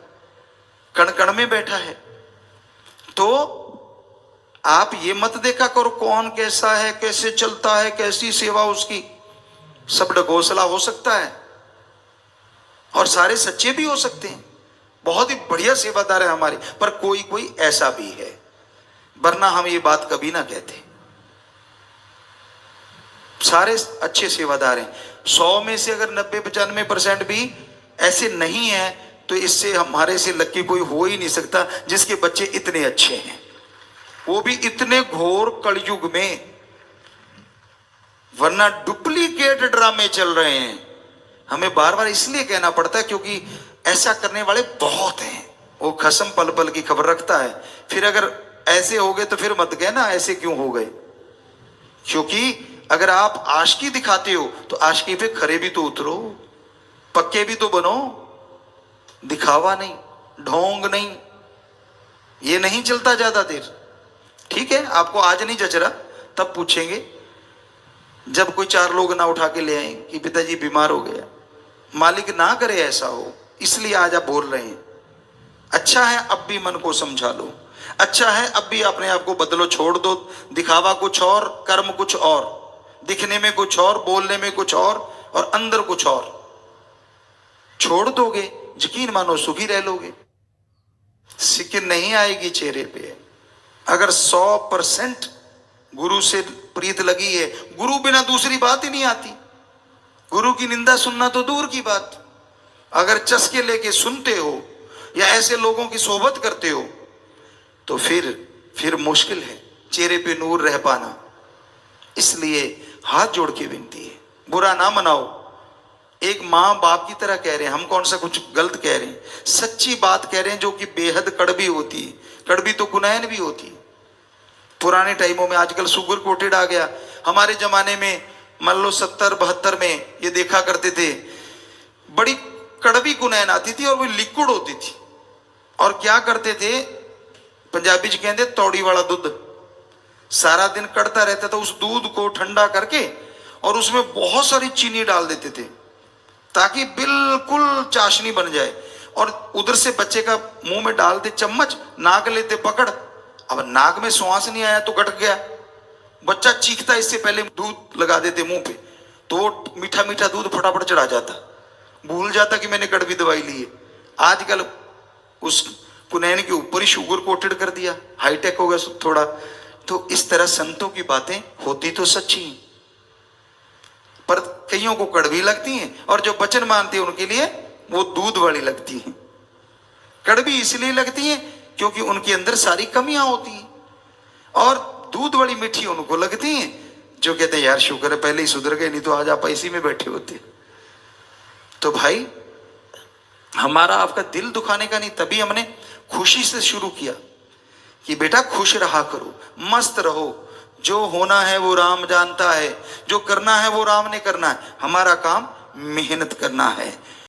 कण कण में बैठा है। तो आप ये मत देखा करो कौन कैसा है, कैसे चलता है, कैसी सेवा उसकी। सब ढकोसला हो सकता है और सारे सच्चे भी हो सकते हैं, बहुत ही बढ़िया सेवादार है हमारे, पर कोई कोई ऐसा भी है, वरना हम ये बात कभी ना कहते। सारे अच्छे सेवादार हैं। 100 में से अगर 90-95% भी ऐसे नहीं है, तो इससे हमारे से लक्की कोई हो ही नहीं सकता जिसके बच्चे इतने अच्छे हैं, वो भी इतने घोर कलयुग में। वरना डुप्लीकेट ड्रामे चल रहे हैं। हमें बार बार इसलिए कहना पड़ता है क्योंकि ऐसा करने वाले बहुत हैं। वो खसम पल पल की खबर रखता है। फिर अगर ऐसे हो गए तो फिर मत कहना ऐसे क्यों हो गए, क्योंकि अगर आप आशिकी दिखाते हो तो आशिकी पे खरे भी तो उतरो, पक्के भी तो बनो। दिखावा नहीं, ढोंग नहीं, ये नहीं चलता ज्यादा देर। ठीक है, आपको आज नहीं जच रहा, तब पूछेंगे जब कोई 4 लोग ना उठा के ले आए कि पिताजी बीमार हो गया। मालिक ना करे ऐसा हो, इसलिए आज आप बोल रहे हैं। अच्छा है अब भी मन को समझा लो, अच्छा है अब भी अपने आप को बदलो, छोड़ दो दिखावा कुछ और, कर्म कुछ और, दिखने में कुछ और, बोलने में कुछ और अंदर कुछ और। छोड़ दोगे, यकीन मानो सुखी रह लोगे। सिकिन नहीं आएगी चेहरे पे। अगर 100% गुरु से प्रीत लगी है, गुरु बिना दूसरी बात ही नहीं आती। गुरु की निंदा सुनना तो दूर की बात, अगर चस्के लेके सुनते हो या ऐसे लोगों की सोबत करते हो तो फिर मुश्किल है चेहरे पे नूर रह पाना। इसलिए हाथ जोड़ के विनती है, बुरा ना मनाओ। एक माँ बाप की तरह कह रहे हैं, हम कौन सा कुछ गलत कह रहे हैं, सच्ची बात कह रहे हैं जो कि बेहद कड़वी होती है। कड़वी तो गुनैन भी होती है। पुराने टाइमों में, आजकल शुगर कोटेड आ गया, हमारे जमाने में मान लो 70-72 में ये देखा करते थे, बड़ी कड़वी गुनैन आती थी और वो लिक्विड होती थी। और क्या करते थे, पंजाबी च कहते तौड़ी वाला दूध, सारा दिन कड़ता रहता था। उस दूध को ठंडा करके और उसमें बहुत सारी चीनी डाल देते थे ताकि बिल्कुल चाशनी बन जाए। और उधर से बच्चे का मुंह में डालते चम्मच, नाक लेते पकड़। अब नाक में श्वास नहीं आया तो गट गया, बच्चा चीखता, इससे पहले दूध लगा देते मुंह पे, तो वो मीठा मीठा दूध फटाफट चढ़ा जाता, भूल जाता कि मैंने कड़वी दवाई ली है। आजकल उस कुनैन के ऊपर ही शुगर कोटेड कर दिया, हाईटेक हो गया थोड़ा। तो इस तरह संतों की बातें होती तो सच्ची, पर कईयों को कड़वी लगती हैं, और जो वचन मानते हैं उनके लिए वो दूध वाली लगती हैं। कड़वी इसलिए लगती हैं क्योंकि उनके अंदर सारी कमियां होती हैं, और दूध वाली मीठी उनको लगती हैं जो कहते हैं यार शुक्र है पहले ही सुधर गए, नहीं तो आज आप इसी में बैठे होते। तो भाई हमारा आपका दिल दुखाने का नहीं, तभी हमने खुशी से शुरू किया कि बेटा खुश रहा करो, मस्त रहो। जो होना है वो राम जानता है, जो करना है वो राम ने करना है, हमारा काम मेहनत करना है।